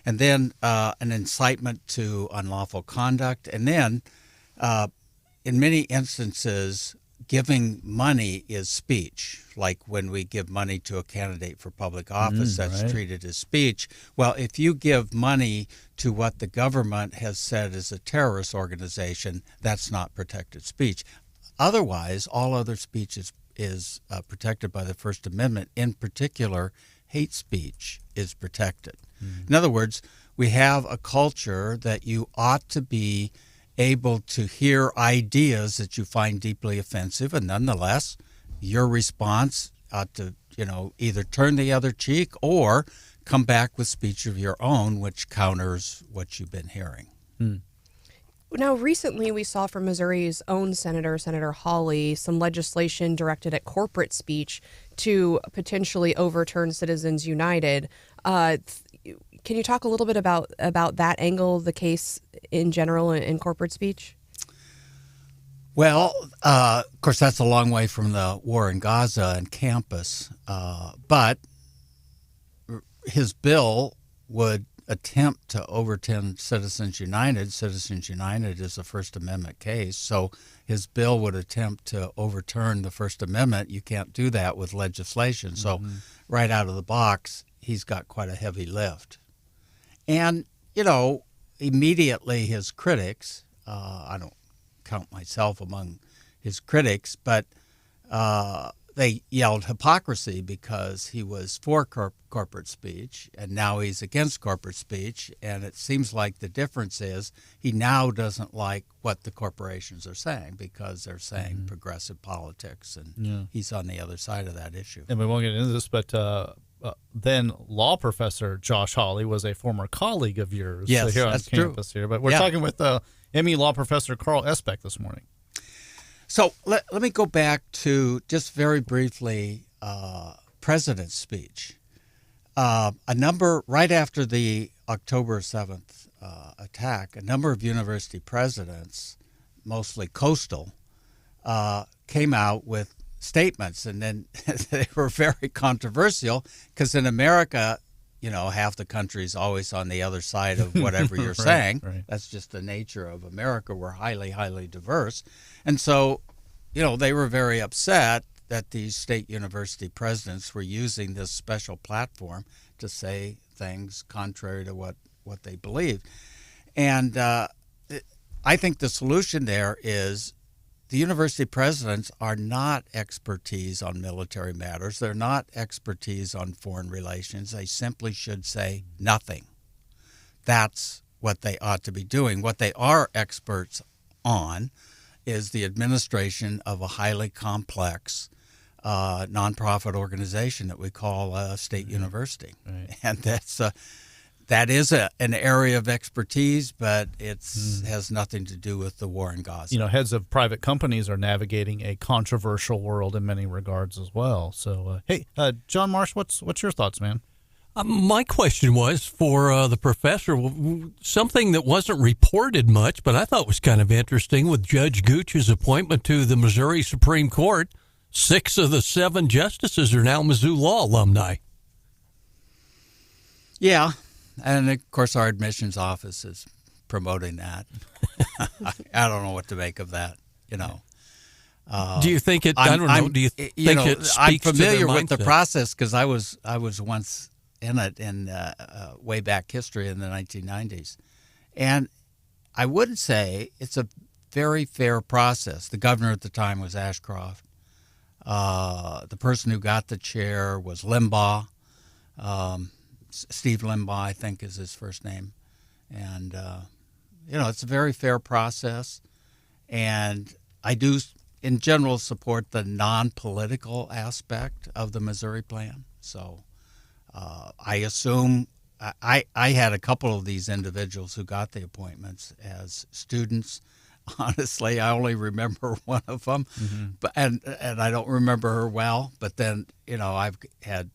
And then an incitement to unlawful conduct. And then in many instances, giving money is speech. Like when we give money to a candidate for public office, that's treated as speech. Well, if you give money to what the government has said is a terrorist organization, that's not protected speech. Otherwise, all other speech is protected by the First Amendment. In particular, hate speech is protected. In other words, we have a culture that you ought to be able to hear ideas that you find deeply offensive, and nonetheless, your response ought to, either turn the other cheek or come back with speech of your own, which counters what you've been hearing. Now, recently we saw from Missouri's own Senator Hawley, some legislation directed at corporate speech to potentially overturn Citizens United. Can you talk a little bit about that angle of the case in general in corporate speech? Well, of course, that's a long way from the war in Gaza and campus, but his bill would attempt to overturn Citizens United. Citizens United is a First Amendment case, so his bill would attempt to overturn the First Amendment. You can't do that with legislation. So right out of the box, he's got quite a heavy lift. And, immediately his critics, I don't count myself among his critics, but they yelled hypocrisy because he was for corporate speech, and now he's against corporate speech. And it seems like the difference is he now doesn't like what the corporations are saying because they're saying progressive politics, and he's on the other side of that issue. And we won't get into this, but then law professor Josh Hawley was a former colleague of yours yes, here on that's campus true. here. But we're talking with ME law professor Carl Esbeck this morning. So let me go back to just very briefly President's speech. Right after the October 7th attack, a number of university presidents, mostly coastal, came out with statements, and then they were very controversial because in America, half the country's always on the other side of whatever you're saying. Right. That's just the nature of America. We're highly, highly diverse. And so, they were very upset that these state university presidents were using this special platform to say things contrary to what they believe. And I think the solution there is the university presidents are not expertise on military matters. They're not expertise on foreign relations. They simply should say nothing. That's what they ought to be doing. What they are experts on is the administration of a highly complex nonprofit organization that we call a state university. Right. And that is an area of expertise, but it has nothing to do with the war in Gaza. Heads of private companies are navigating a controversial world in many regards as well. So, hey, John Marsh, what's your thoughts, man? My question was for the professor, something that wasn't reported much, but I thought was kind of interesting with Judge Gooch's appointment to the Missouri Supreme Court. 6 of the 7 justices are now Mizzou Law alumni. Yeah, and of course our admissions office is promoting that. I don't know what to make of that, Do you think it? I don't know. Do you think it speaks I'm familiar to their with the mindset? process because I was once in it in way back history in the 1990s, and I would say it's a very fair process. The governor at the time was Ashcroft. The person who got the chair was Limbaugh. Steve Limbaugh, I think, is his first name. And, it's a very fair process. And I do, in general, support the non-political aspect of the Missouri plan. So I assume I had a couple of these individuals who got the appointments as students. Honestly, I only remember one of them, but and I don't remember her well. But then, I've had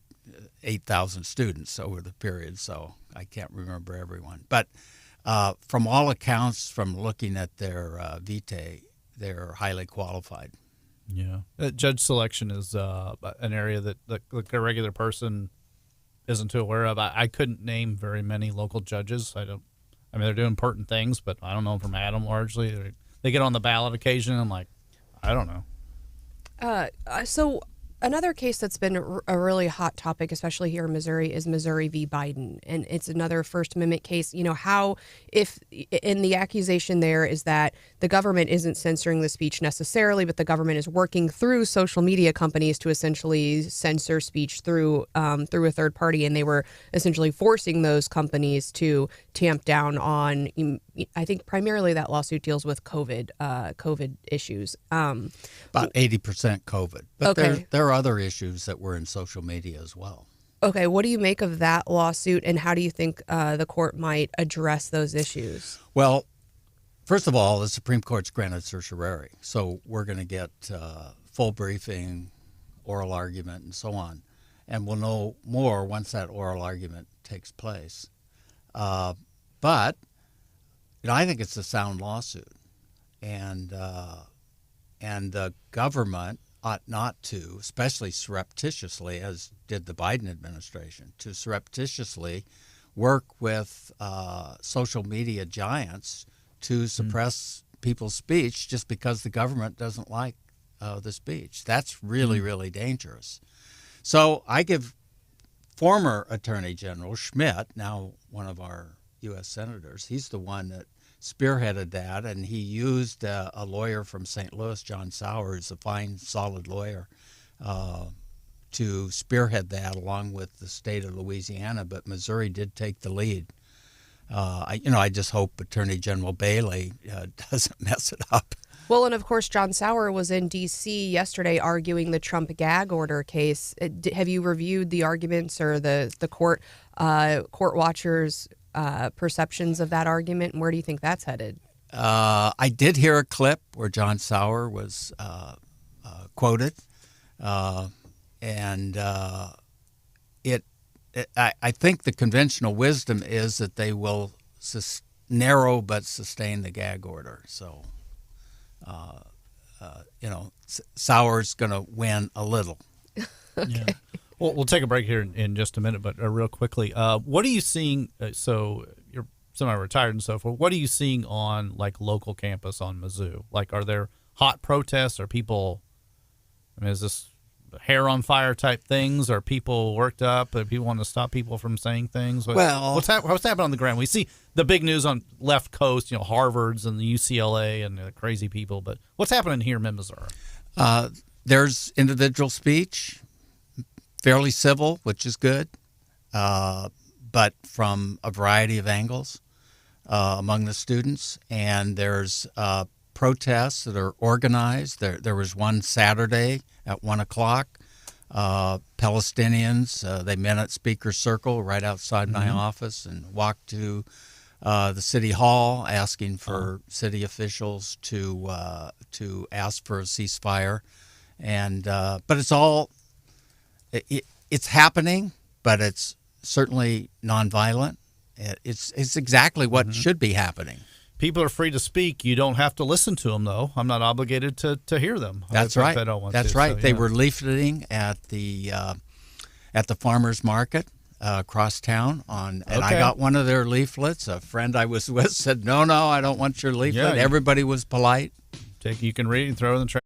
8,000 students over the period, so I can't remember everyone. But from all accounts, from looking at their vitae, they're highly qualified. Yeah, judge selection is an area that a regular person isn't too aware of. I couldn't name very many local judges. I mean, they're doing important things, but I don't know from Adam largely. They get on the ballot occasionally. I'm like, I don't know. So another case that's been a really hot topic, especially here in Missouri, is Missouri v. Biden. And it's another First Amendment case. In the accusation there is that the government isn't censoring the speech necessarily, but the government is working through social media companies to essentially censor speech through a third party. And they were essentially forcing those companies to tamp down on, I think primarily that lawsuit deals with COVID issues. About 80% COVID. But okay. There are other issues that were in social media as well. Okay, what do you make of that lawsuit, and how do you think the court might address those issues? Well, first of all, the Supreme Court's granted certiorari, so we're going to get full briefing, oral argument, and so on. And we'll know more once that oral argument takes place. But I think it's a sound lawsuit, and the government ought not to, especially surreptitiously, as did the Biden administration, to surreptitiously work with social media giants to suppress people's speech just because the government doesn't like the speech. That's really, really dangerous. So I give former Attorney General Schmidt, now one of our U.S. senators, he's the one that spearheaded that, and he used a lawyer from St. Louis, John Sauer, who's a fine, solid lawyer, to spearhead that along with the state of Louisiana, but Missouri did take the lead. I just hope Attorney General Bailey doesn't mess it up. Well, and of course, John Sauer was in D.C. yesterday arguing the Trump gag order case. Have you reviewed the arguments or the court watchers' perceptions of that argument, and where do you think that's headed? I did hear a clip where John Sauer was quoted, and I think the conventional wisdom is that they will narrow but sustain the gag order. So, Sauer's going to win a little. Okay. Yeah. Well, we'll take a break here in just a minute, but real quickly, what are you seeing? So you're semi-retired and so forth. What are you seeing on like local campus on Mizzou? Like, are there hot protests? Are people? I mean, is this hair on fire type things? Are people worked up? Are people want to stop people from saying things? What's happening on the ground? We see the big news on left coast, Harvard's and the UCLA and the crazy people. But what's happening here in Missouri? There's individual speech, fairly civil, which is good, but from a variety of angles among the students. And there's protests that are organized. There was one Saturday at 1 o'clock. Palestinians, they met at Speaker's Circle right outside my office and walked to the city hall asking for city officials to ask for a ceasefire. And but it's all it's happening, but it's certainly nonviolent. It's exactly what should be happening. People are free to speak. You don't have to listen to them, though. I'm not obligated to hear them. That's right. I don't want That's to, right. So, yeah. They were leafleting at the farmers market across town and I got one of their leaflets. A friend I was with said, "No, I don't want your leaflet." Yeah, Everybody was polite. You can read and throw it in the trash.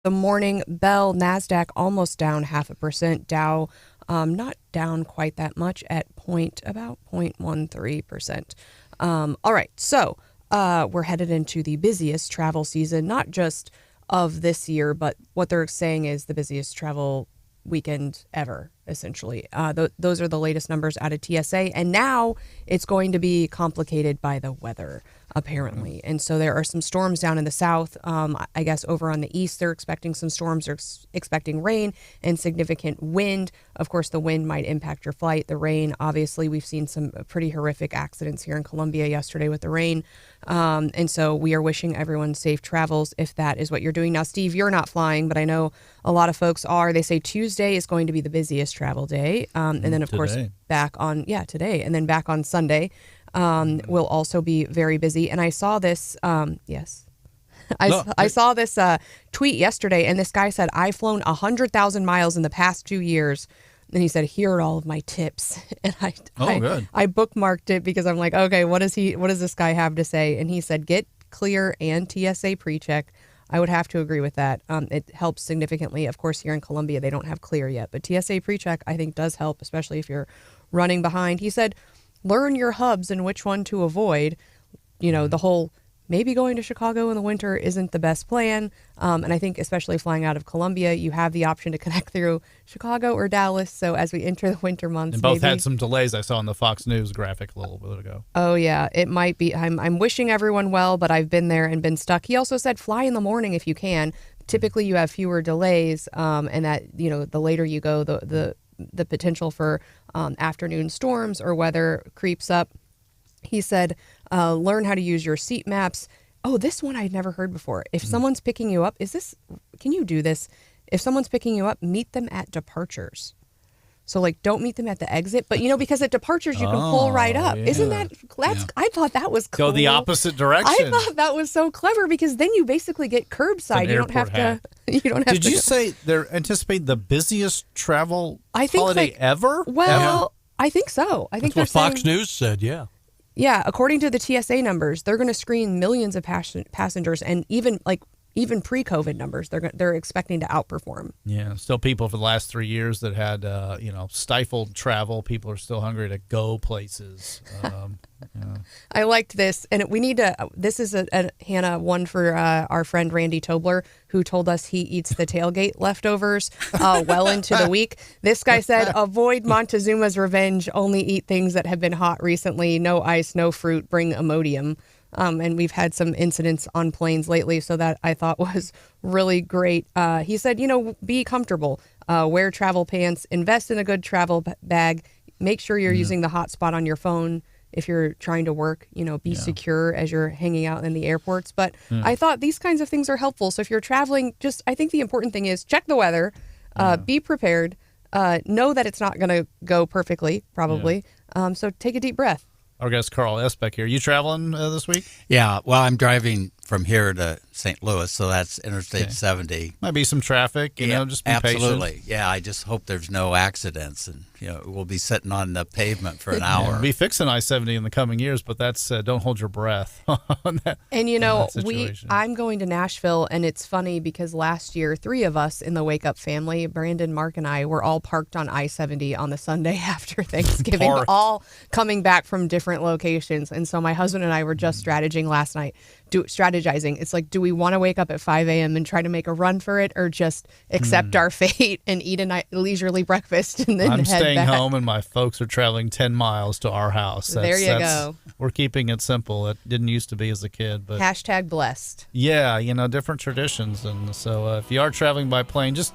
The morning bell, NASDAQ almost down 0.5%. Dow not down quite that much at about 0.13%. All right, so we're headed into the busiest travel season, not just of this year, but what they're saying is the busiest travel weekend ever, essentially. Those are the latest numbers out of TSA, and now it's going to be complicated by the weather, apparently. And so there are some storms down in the south. I guess over on the east, they're expecting some storms. They're expecting rain and significant wind. Of course, the wind might impact your flight. The rain, obviously, we've seen some pretty horrific accidents here in Columbia yesterday with the rain. And so we are wishing everyone safe travels if that is what you're doing. Now, Steve, you're not flying, but I know a lot of folks are. They say Tuesday is going to be the busiest travel day. And then, of course, back on, today. And then back on Sunday will also be very busy. And I saw this, I saw this tweet yesterday, and this guy said, I've flown 100,000 miles in the past 2 years. And he said, here are all of my tips. And I bookmarked it because I'm like, okay, what does this guy have to say? And he said, get Clear and TSA PreCheck. I would have to agree with that. It helps significantly. Of course, here in Columbia, they don't have Clear yet, but TSA PreCheck, I think, does help, especially if you're running behind. He said, learn your hubs and which one to avoid. You know, the whole maybe going to Chicago in the winter isn't the best plan. And I think especially flying out of Columbia, you have the option to connect through Chicago or Dallas. So as we enter the winter months, and both had some delays I saw on the Fox News graphic a little bit ago. Oh, yeah, it might be. I'm wishing everyone well, but I've been there and been stuck. He also said fly in the morning if you can. Typically, you have fewer delays, and that, you know, the later you go, the potential for afternoon storms or weather creeps up. He said, learn how to use your seat maps. Oh, this one I'd never heard before. If someone's picking you up, can you do this? If someone's picking you up, meet them at departures. So, like, don't meet them at the exit, but, you know, because at departures you can pull right up. Yeah. Isn't that, I thought that was cool. Go the opposite direction. I thought that was so clever because then you basically get curbside. You don't have to. Did you say they're anticipating the busiest travel holiday ever? Well, I think so. I think that's what Fox News said, yeah. Yeah, according to the TSA numbers, they're going to screen millions of passengers, and even pre-COVID numbers, they're expecting to outperform. Yeah, still people for the last 3 years that had stifled travel. People are still hungry to go places. I liked this, and we need to. This is Hannah, one for our friend Randy Tobler, who told us he eats the tailgate leftovers well into the week. This guy said, avoid Montezuma's revenge. Only eat things that have been hot recently. No ice, no fruit. Bring Imodium. And we've had some incidents on planes lately, so that I thought was really great. He said, be comfortable. Wear travel pants. Invest in a good travel bag. Make sure you're using the hotspot on your phone. If you're trying to work, be secure as you're hanging out in the airports. But I thought these kinds of things are helpful. So if you're traveling, I think the important thing is check the weather, be prepared, know that it's not going to go perfectly, probably. So take a deep breath. Our guest Carl Esbeck here. You traveling this week? Yeah, well, I'm driving from here to St. Louis, so that's Interstate 70. Might be some traffic, just be absolutely. patient. Yeah, I just hope there's no accidents, and we'll be sitting on the pavement for an hour. We'll be fixing I-70 in the coming years, but that's don't hold your breath on that. And I'm going to Nashville, and it's funny because last year 3 of us in the Wake Up family, Brandon, Mark, and I, were all parked on I-70 on the Sunday after Thanksgiving, all coming back from different locations. And so my husband and I were just strategizing last night. It's like, do we want to wake up at 5 a.m. and try to make a run for it, or just accept our fate and eat a leisurely breakfast and then I'm head staying back home, and my folks are traveling 10 miles to our house. There you go. We're keeping it simple. It didn't used to be as a kid, but #blessed. Yeah, different traditions, and so if you are traveling by plane, just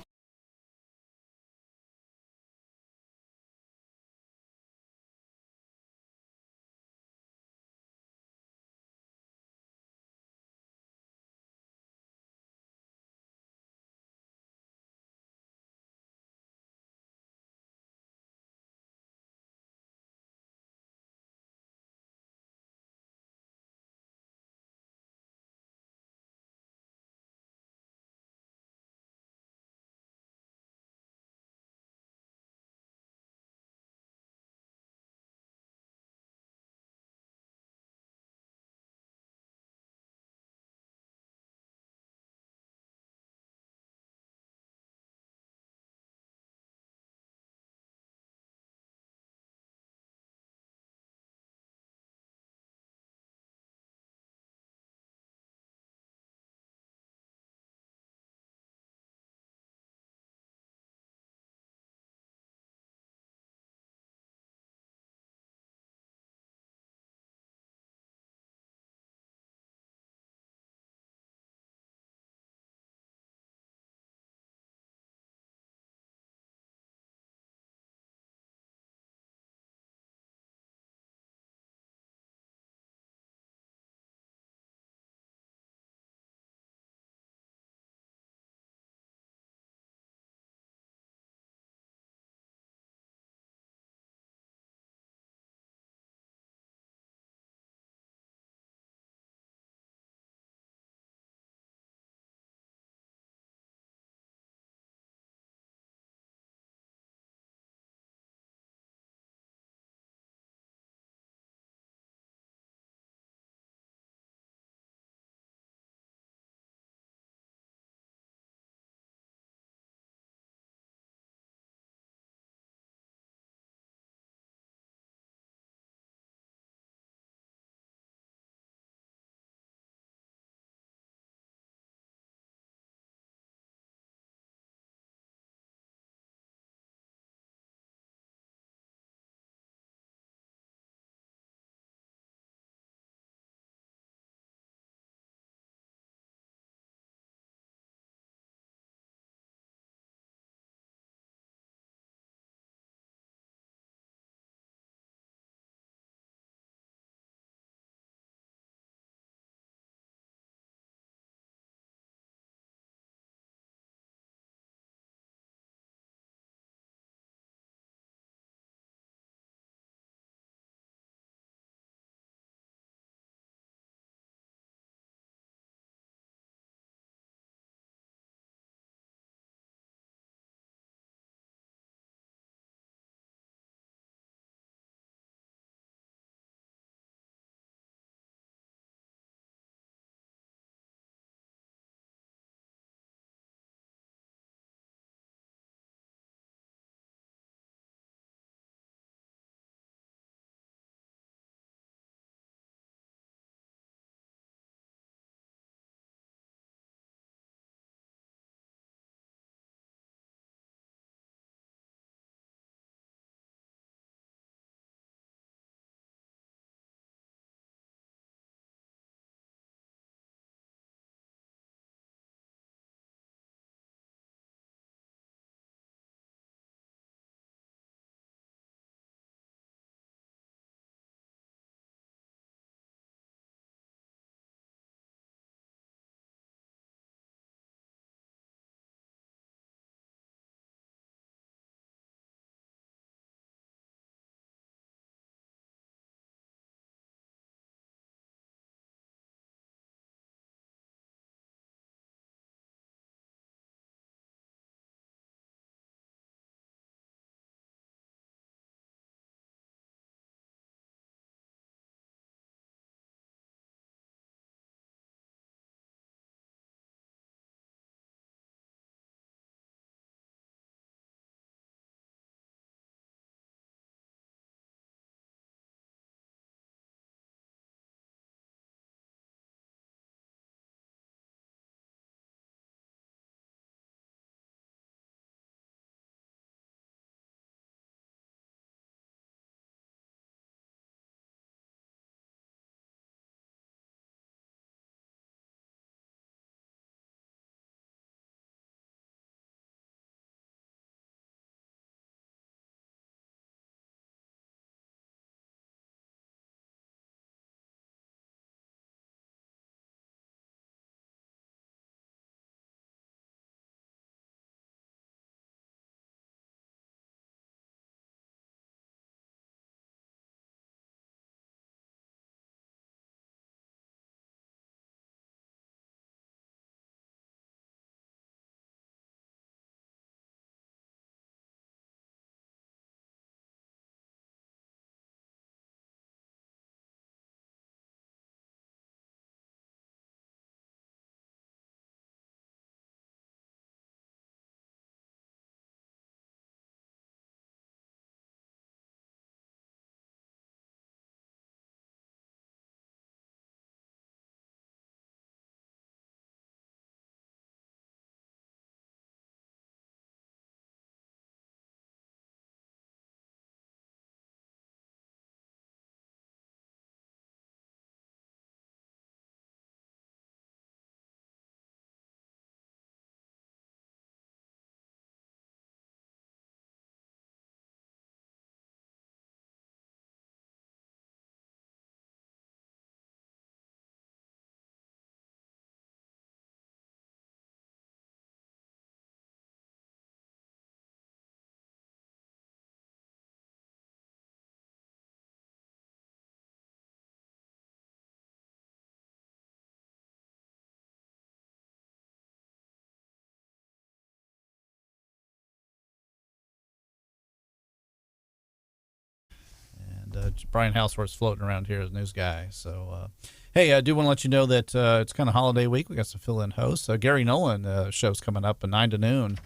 Brian Hauswirth's floating around here as news guy. So, hey, I do want to let you know that it's kind of holiday week. We got some fill-in hosts. Gary Nolan show's coming up at 9 to noon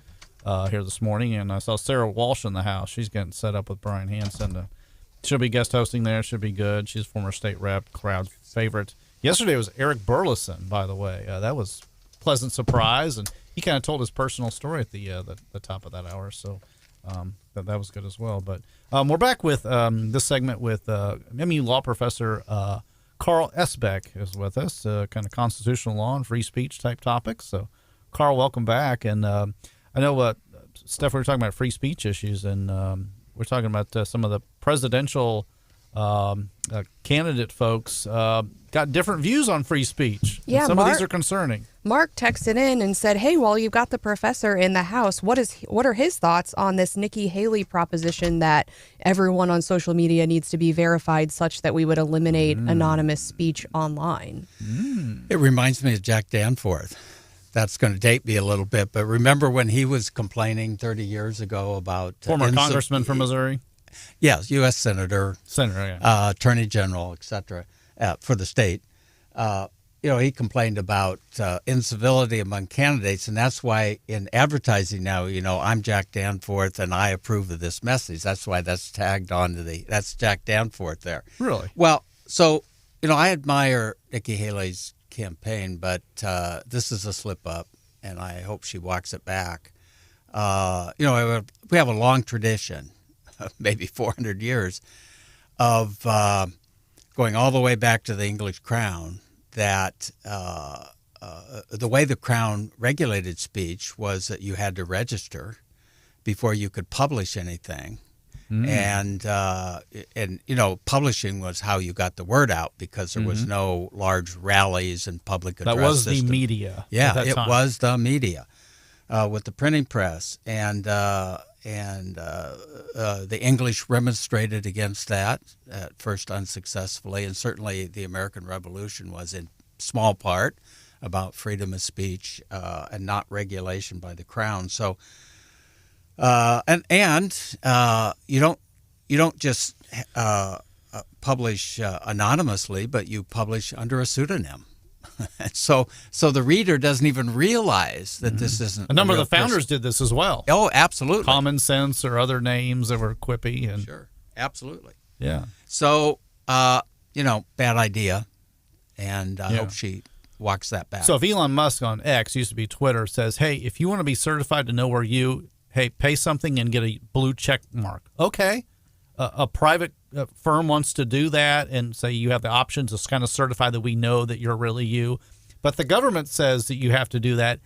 here this morning, and I saw Sarah Walsh in the house. She's getting set up with Brian Hansen. She'll be guest hosting there. Should be good. She's a former state rep, crowd favorite. Yesterday was Eric Burleson, by the way. That was a pleasant surprise, and he kind of told his personal story at the top of that hour. So that was good as well. But we're back with this segment with MU law professor Carl Esbeck is with us, kind of constitutional law and free speech type topics. So, Carl, welcome back. And I know, Steph, we were talking about free speech issues, and we're talking about some of the presidential candidate folks got different views on free speech. Yeah, some of these are concerning. Mark texted in and said, "Hey, while you've got the professor in the house, what are his thoughts on this Nikki Haley proposition that everyone on social media needs to be verified such that we would eliminate anonymous speech online?" It reminds me of Jack Danforth. That's going to date me a little bit, but remember when he was complaining 30 years ago about former congressman from Missouri? Yes, U.S. Senator, yeah. Attorney General, etc., for the state. He complained about incivility among candidates, and that's why in advertising now, I'm Jack Danforth and I approve of this message. That's why that's tagged onto that's Jack Danforth there. Really? Well, so, I admire Nikki Haley's campaign, but this is a slip up, and I hope she walks it back. We have a long tradition, maybe 400 years, of going all the way back to the English crown, that the way the crown regulated speech was that you had to register before you could publish anything. And publishing was how you got the word out, because there was no large rallies and public address That was system. the media. Yeah, at that time. was the media with the printing press, and the English remonstrated against that, at first unsuccessfully, and certainly the American Revolution was in small part about freedom of speech and not regulation by the crown. So, you don't just publish anonymously, but you publish under a pseudonym. So the reader doesn't even realize that this isn't. A number of real the founders person. did this as well. Oh, absolutely. Common Sense or other names that were quippy. And Sure, absolutely. Yeah. So, bad idea, and I hope she walks that back. So if Elon Musk on X, used to be Twitter, says, "Hey, if you want to be certified to know where pay something and get a blue check mark." Okay. A private firm wants to do that and say you have the option to kind of certify that we know that you're really you. But the government says that you have to do that.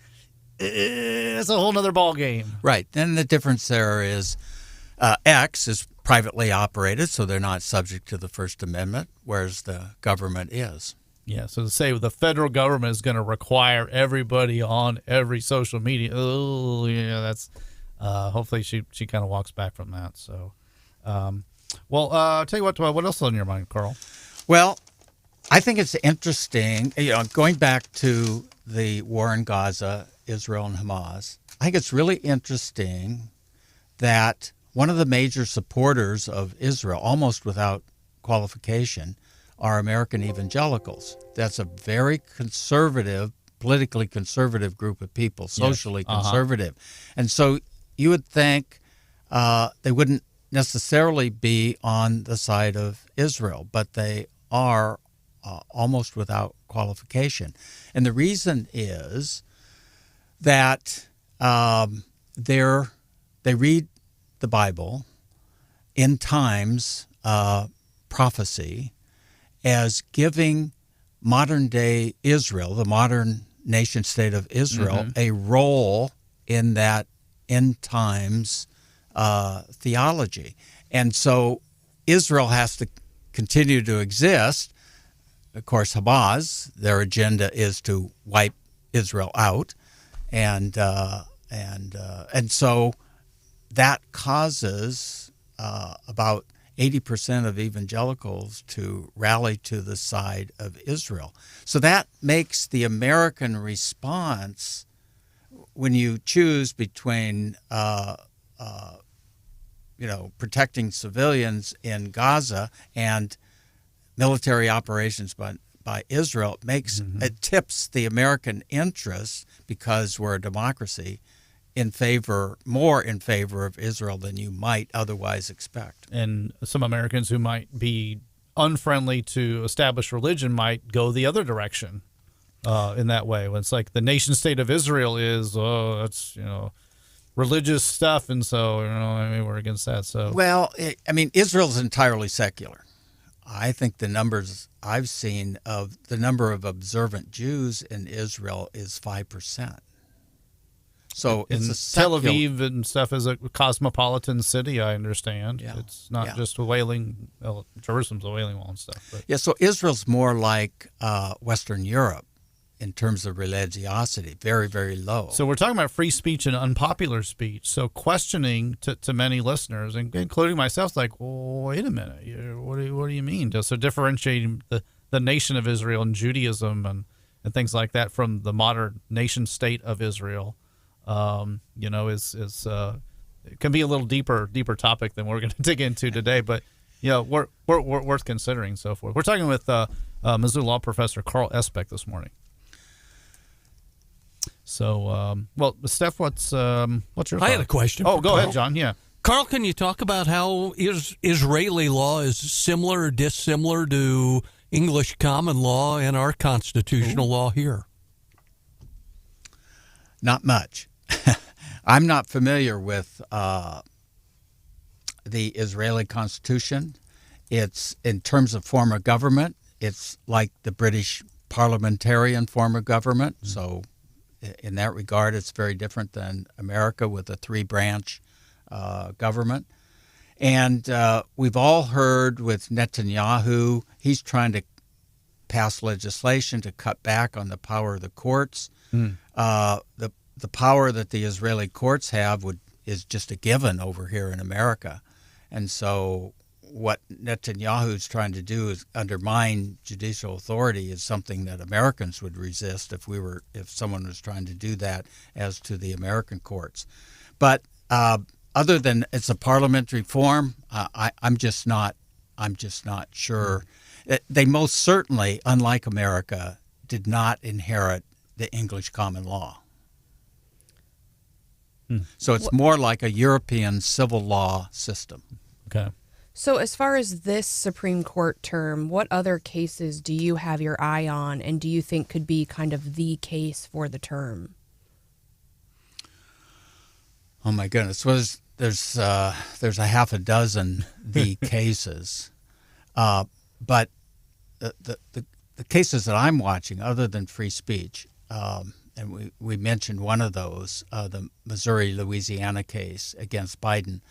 It's a whole nother ballgame. Right. Then the difference there is X is privately operated, so they're not subject to the First Amendment, whereas the government is. Yeah, so to say the federal government is going to require everybody on every social media, that's hopefully she kind of walks back from that. So, I'll tell you what else is on your mind, Carl? Well, I think it's interesting, going back to the war in Gaza, Israel and Hamas, I think it's really interesting that one of the major supporters of Israel, almost without qualification, are American evangelicals. That's a very conservative, politically conservative group of people, socially conservative. And so you would think they wouldn't necessarily be on the side of Israel, but they are almost without qualification. And the reason is that they read the Bible, end times prophecy, as giving modern-day Israel, the modern nation-state of Israel, a role in that end times theology. And so Israel has to continue to exist. Of course, Hamas, their agenda is to wipe Israel out. And so that causes about 80% of evangelicals to rally to the side of Israel. So that makes the American response, when you choose between protecting civilians in Gaza and military operations by Israel, it tips the American interests, because we're a democracy, more in favor of Israel than you might otherwise expect. And some Americans who might be unfriendly to established religion might go the other direction in that way. When it's like the nation state of Israel is, that's, religious stuff, and so, we're against that. So, well, Israel's entirely secular. I think the numbers I've seen of the number of observant Jews in Israel is 5%. So it's Tel Aviv and stuff is a cosmopolitan city, I understand. Yeah. It's not just a wailing, Jerusalem's a wailing wall and stuff. But. Yeah, so Israel's more like Western Europe in terms of religiosity, very, very low. So we're talking about free speech and unpopular speech. So questioning to many listeners, including myself, like, well, wait a minute, what do you mean? So differentiating the nation of Israel and Judaism and things like that from the modern nation state of Israel. It can be a little deeper topic than we're going to dig into today, but we're worth considering. So forth. We're talking with Missouri law professor Carl Esbeck this morning. So, Steph, what's your thought? I had a question. Oh, go Carl. ahead, John. Yeah, Carl, can you talk about how Israeli law is similar or dissimilar to English common law and our constitutional law here? Not much. I'm not familiar with the Israeli Constitution. It's, in terms of form of government, it's like the British parliamentarian form of government. Mm-hmm. So in that regard, it's very different than America with a 3-branch government. And we've all heard with Netanyahu, he's trying to pass legislation to cut back on the power of the courts. The power that the Israeli courts have is just a given over here in America. And so what Netanyahu's trying to do is undermine judicial authority is something that Americans would resist if someone was trying to do that as to the American courts. But other than it's a parliamentary form, I'm just not sure. They most certainly, unlike America, did not inherit the English common law. So it's more like a European civil law system. Okay. So as far as this Supreme Court term, what other cases do you have your eye on and do you think could be kind of the case for the term? Oh my goodness. There's a half a dozen the cases. But the cases that I'm watching, other than free speech, and we mentioned one of those, the Missouri-Louisiana case against Biden,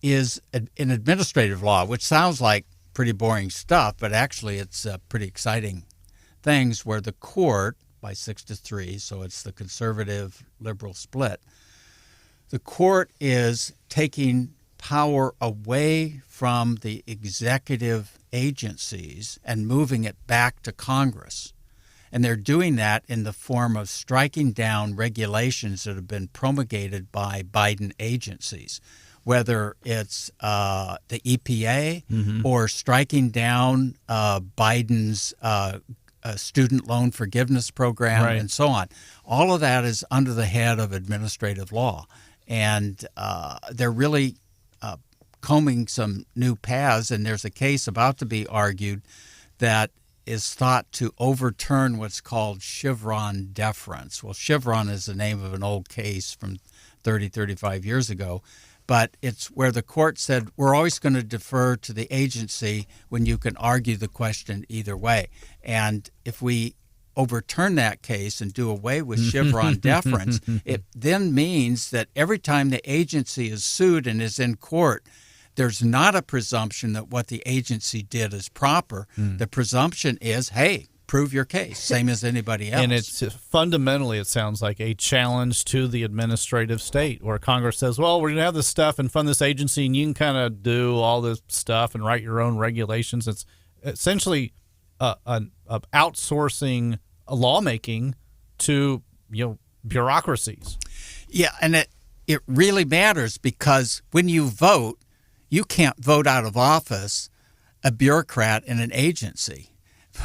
is in administrative law, which sounds like pretty boring stuff, but actually it's pretty exciting things where the court, by 6-3, so it's the conservative-liberal split, the court is taking power away from the executive agencies and moving it back to Congress. And they're doing that in the form of striking down regulations that have been promulgated by Biden agencies, whether it's the EPA or striking down Biden's student loan forgiveness program and so on. All of that is under the head of administrative law. And they're really combing some new paths, and there's a case about to be argued that is thought to overturn what's called Chevron deference. Well, Chevron is the name of an old case from 35 years ago, but it's where the court said, we're always going to defer to the agency when you can argue the question either way. And if we overturn that case and do away with Chevron deference, it then means that every time the agency is sued and is in court, there's not a presumption that what the agency did is proper. The presumption is, hey, prove your case, same as anybody else. And it's fundamentally, it sounds like a challenge to the administrative state, where Congress says, well, we're going to have this stuff and fund this agency, and you can kind of do all this stuff and write your own regulations. It's essentially outsourcing lawmaking to bureaucracies. Yeah, and it really matters because when you vote, you can't vote out of office a bureaucrat in an agency.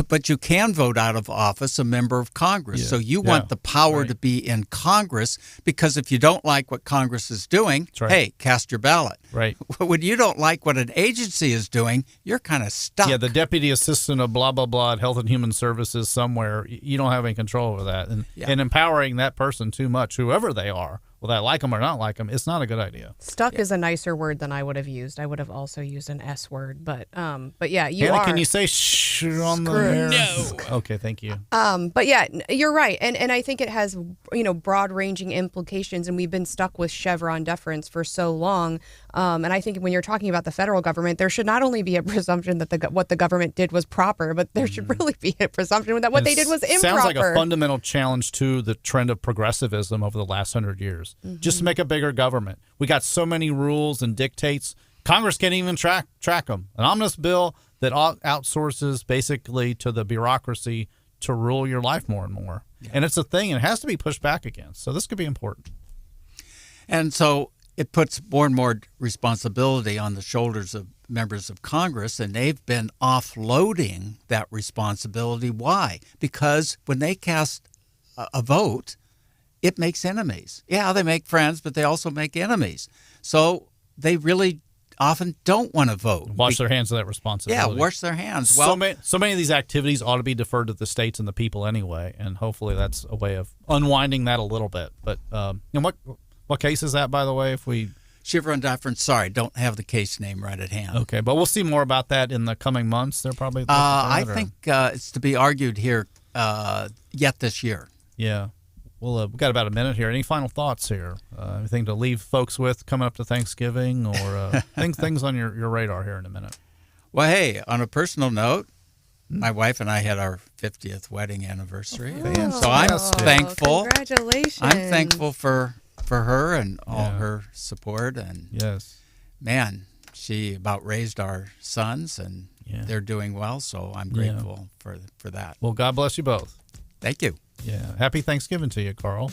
But you can vote out of office a member of Congress. Yeah. So you want the power to be in Congress because if you don't like what Congress is doing, hey, cast your ballot. Right. When you don't like what an agency is doing, you're kind of stuck. Yeah, the deputy assistant of blah, blah, blah at Health and Human Services somewhere, you don't have any control over that. And empowering that person too much, whoever they are, whether I like them or not like them, it's not a good idea. Stuck is a nicer word than I would have used. I would have also used an S word, but yeah, you Hannah, are. can you say shh on the air? No. Okay, thank you. But yeah, you're right, and I think it has broad-ranging implications, and we've been stuck with Chevron deference for so long. And I think when you're talking about the federal government, there should not only be a presumption that what the government did was proper, but there should really be a presumption that what they did was improper. Sounds like a fundamental challenge to the trend of progressivism over the last 100 years. Just to make a bigger government. We got so many rules and dictates. Congress can't even track them. An omnibus bill that outsources basically to the bureaucracy to rule your life more and more. Yeah. And it's a thing, and it has to be pushed back against. So this could be important. And so it puts more and more responsibility on the shoulders of members of Congress, and they've been offloading that responsibility. Why? Because when they cast a vote, it makes enemies. Yeah, they make friends, but they also make enemies. So they really often don't want to vote. Wash their hands of that responsibility. Yeah, wash their hands. Well, so many of these activities ought to be deferred to the states and the people anyway, and hopefully that's a way of unwinding that a little bit. But what case is that, by the way? If we Chevron deference. Sorry, don't have the case name right at hand. Okay, but we'll see more about that in the coming months. They're probably. I think it's to be argued here yet this year. Yeah. Well, we've got about a minute here. Any final thoughts here? Anything to leave folks with coming up to Thanksgiving, or things on your radar here in a minute? Well, hey, on a personal note, my wife and I had our 50th wedding anniversary. Oh, so I'm thankful. Congratulations. I'm thankful for her and all her support. And man, she about raised our sons, and they're doing well. So I'm grateful for that. Well, God bless you both. Thank you. Yeah. Happy Thanksgiving to you, Carl.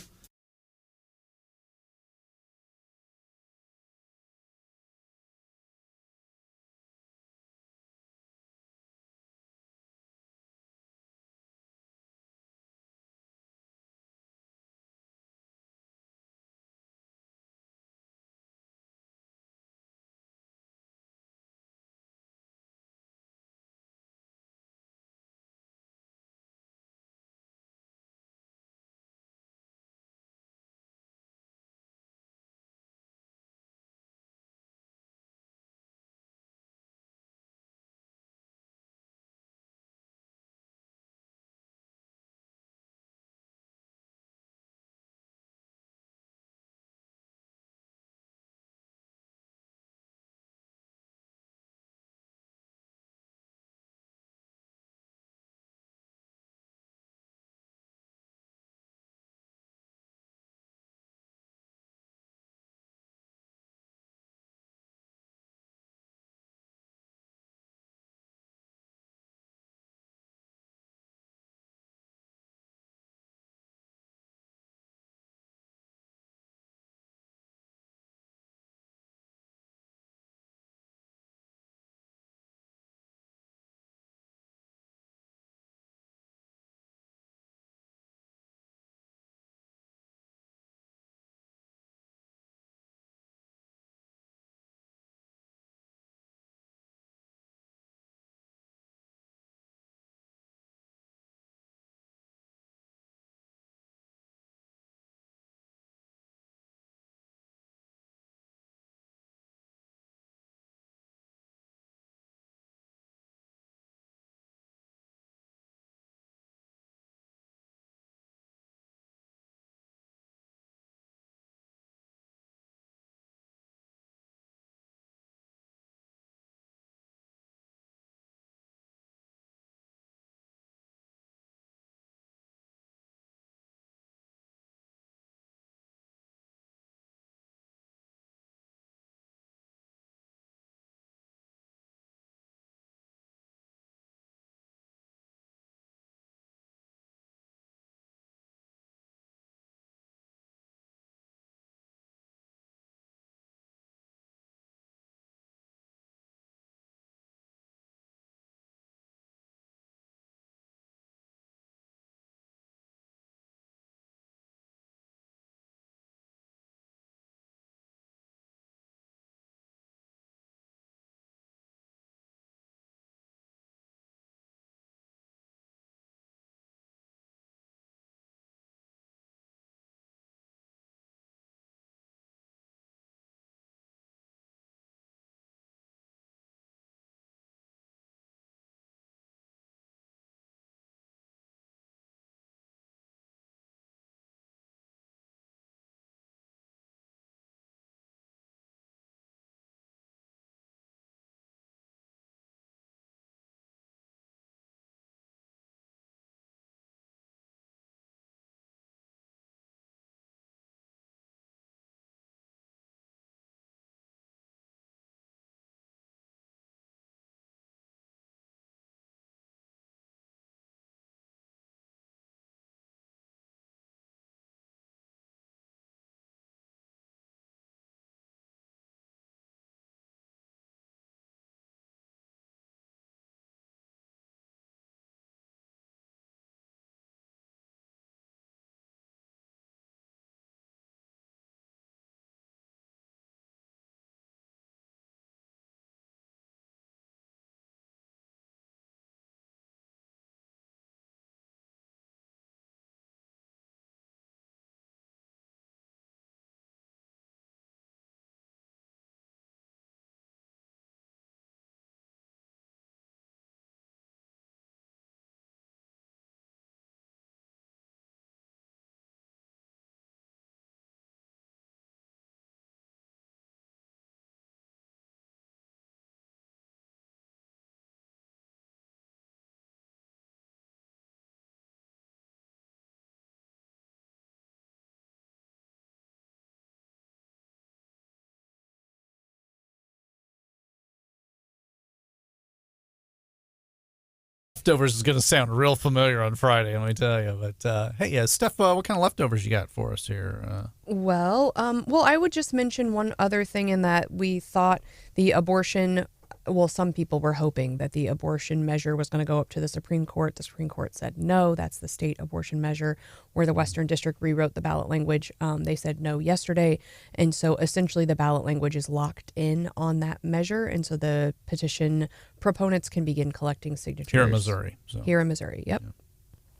leftovers is going to sound real familiar on Friday, let me tell you. But hey, Steph, what kind of leftovers you got for us here? Well, I would just mention one other thing in that we thought the abortion. Well, some people were hoping that the abortion measure was going to go up to the Supreme Court. The Supreme Court said no, that's the state abortion measure, where the Western District rewrote the ballot language. They said no yesterday. And so essentially the ballot language is locked in on that measure. And so the petition proponents can begin collecting signatures. Here in Missouri. Here in Missouri, yep. Yeah.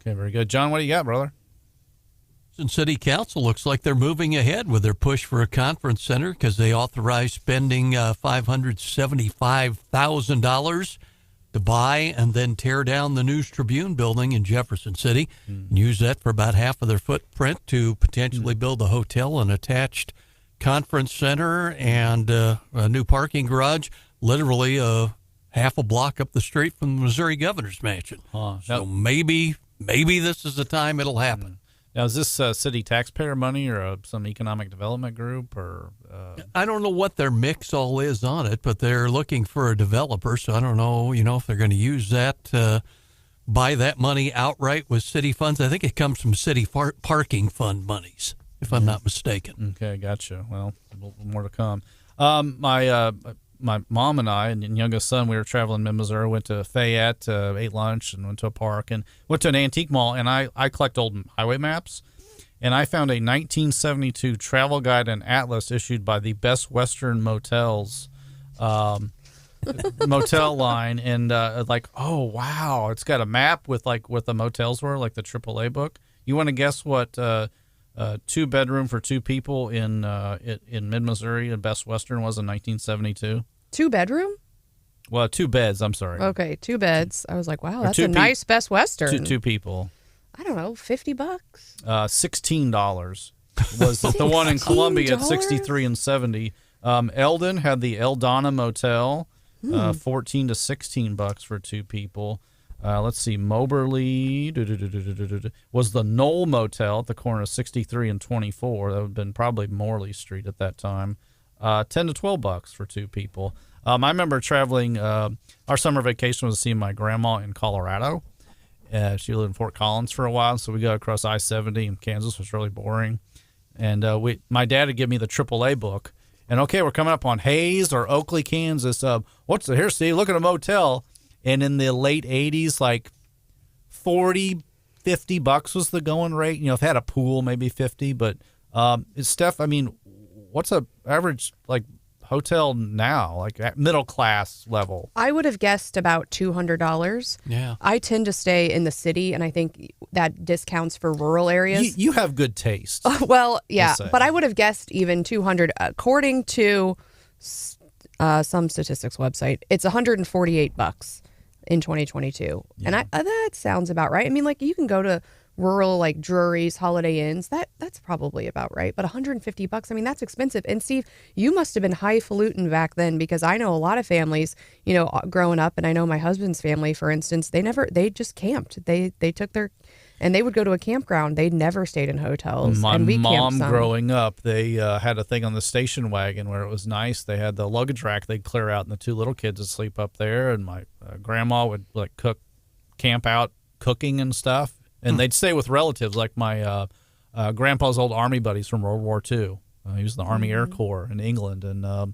Okay, very good. John, what do you got, brother? And City Council looks like they're moving ahead with their push for a conference center because they authorized spending $575,000 to buy and then tear down the News Tribune building in Jefferson City and use that for about half of their footprint to potentially build a hotel, an attached conference center, and a new parking garage, literally half a block up the street from the Missouri Governor's Mansion. So maybe this is the time it'll happen. Now, is this city taxpayer money or some economic development group? Or I don't know what their mix all is on it, but they're looking for a developer, so I don't know, if they're going to use that, buy that money outright with city funds. I think it comes from city parking fund monies, if I'm not mistaken. Okay, gotcha. Well, a little more to come. My mom and I and youngest son, we were traveling in Missouri, went to Fayette, ate lunch, and went to a park, and went to an antique mall, and I collect old highway maps, and I found a 1972 travel guide and atlas issued by the Best Western Motels motel line, and oh, wow, it's got a map with what the motels were, like the AAA book. You want to guess what 2-bedroom for 2 people in mid-Missouri and Best Western was in 1972? 2-bedroom? Well, 2 beds, I'm sorry. Okay, 2 beds. I was like, wow, that's a nice Best Western. 2 people. I don't know, $50? $16 was the one in Columbia at 63 and 70. Eldon had the Eldona Motel, $14 to $16 for 2 people. Let's see, Moberly was the Knoll Motel at the corner of 63 and 24. That would have been probably Morley Street at that time. $10 to $12 for 2 people. I remember traveling. Our summer vacation was to see my grandma in Colorado. She lived in Fort Collins for a while, so we got across I-70, and Kansas was really boring. And my dad had given me the AAA book. And okay, we're coming up on Hayes or Oakley, Kansas. Here, Steve, look at a motel. And in the late 80s, like $40, $50 was the going rate. If it had a pool, maybe 50. But Steph, I mean, what's a average hotel now, like middle class level? I would have guessed about $200. Yeah. I tend to stay in the city, and I think that discounts for rural areas. You have good taste. Well, yeah, but I would have guessed even $200. According to some statistics website, it's $148 in 2022. Yeah. And that sounds about right. I mean, you can go to rural Drury's, Holiday Inns. That's probably about right. But $150, I mean, that's expensive. And Steve, you must have been highfalutin back then, because I know a lot of families, growing up, and I know my husband's family, for instance, they just camped. They took and they would go to a campground. They never stayed in hotels. My and we mom, camped some. Growing up, they had a thing on the station wagon where it was nice. They had the luggage rack they'd clear out, and the 2 little kids would sleep up there. And my grandma would camp out cooking and stuff. And they'd stay with relatives, like my grandpa's old Army buddies from World War II. He was in the Army Air Corps in England, and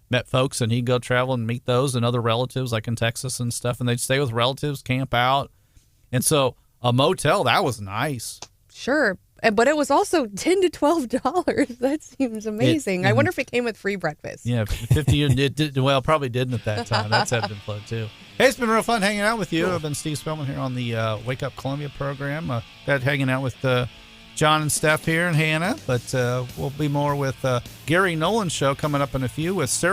met folks, and he'd go travel and meet those and other relatives, like in Texas and stuff. And they'd stay with relatives, camp out. And so a motel, that was nice. Sure. But it was also $10 to $12. That seems amazing. I wonder if it came with free breakfast. Yeah, 50. It did, well, probably didn't at that time. That's ebbed and flowed too. Hey, it's been real fun hanging out with you. Cool. I've been Steve Spellman here on the Wake Up Columbia program. Got hanging out with John and Steph here and Hannah, but we'll be more with Gary Nolan's show coming up in a few with Sarah.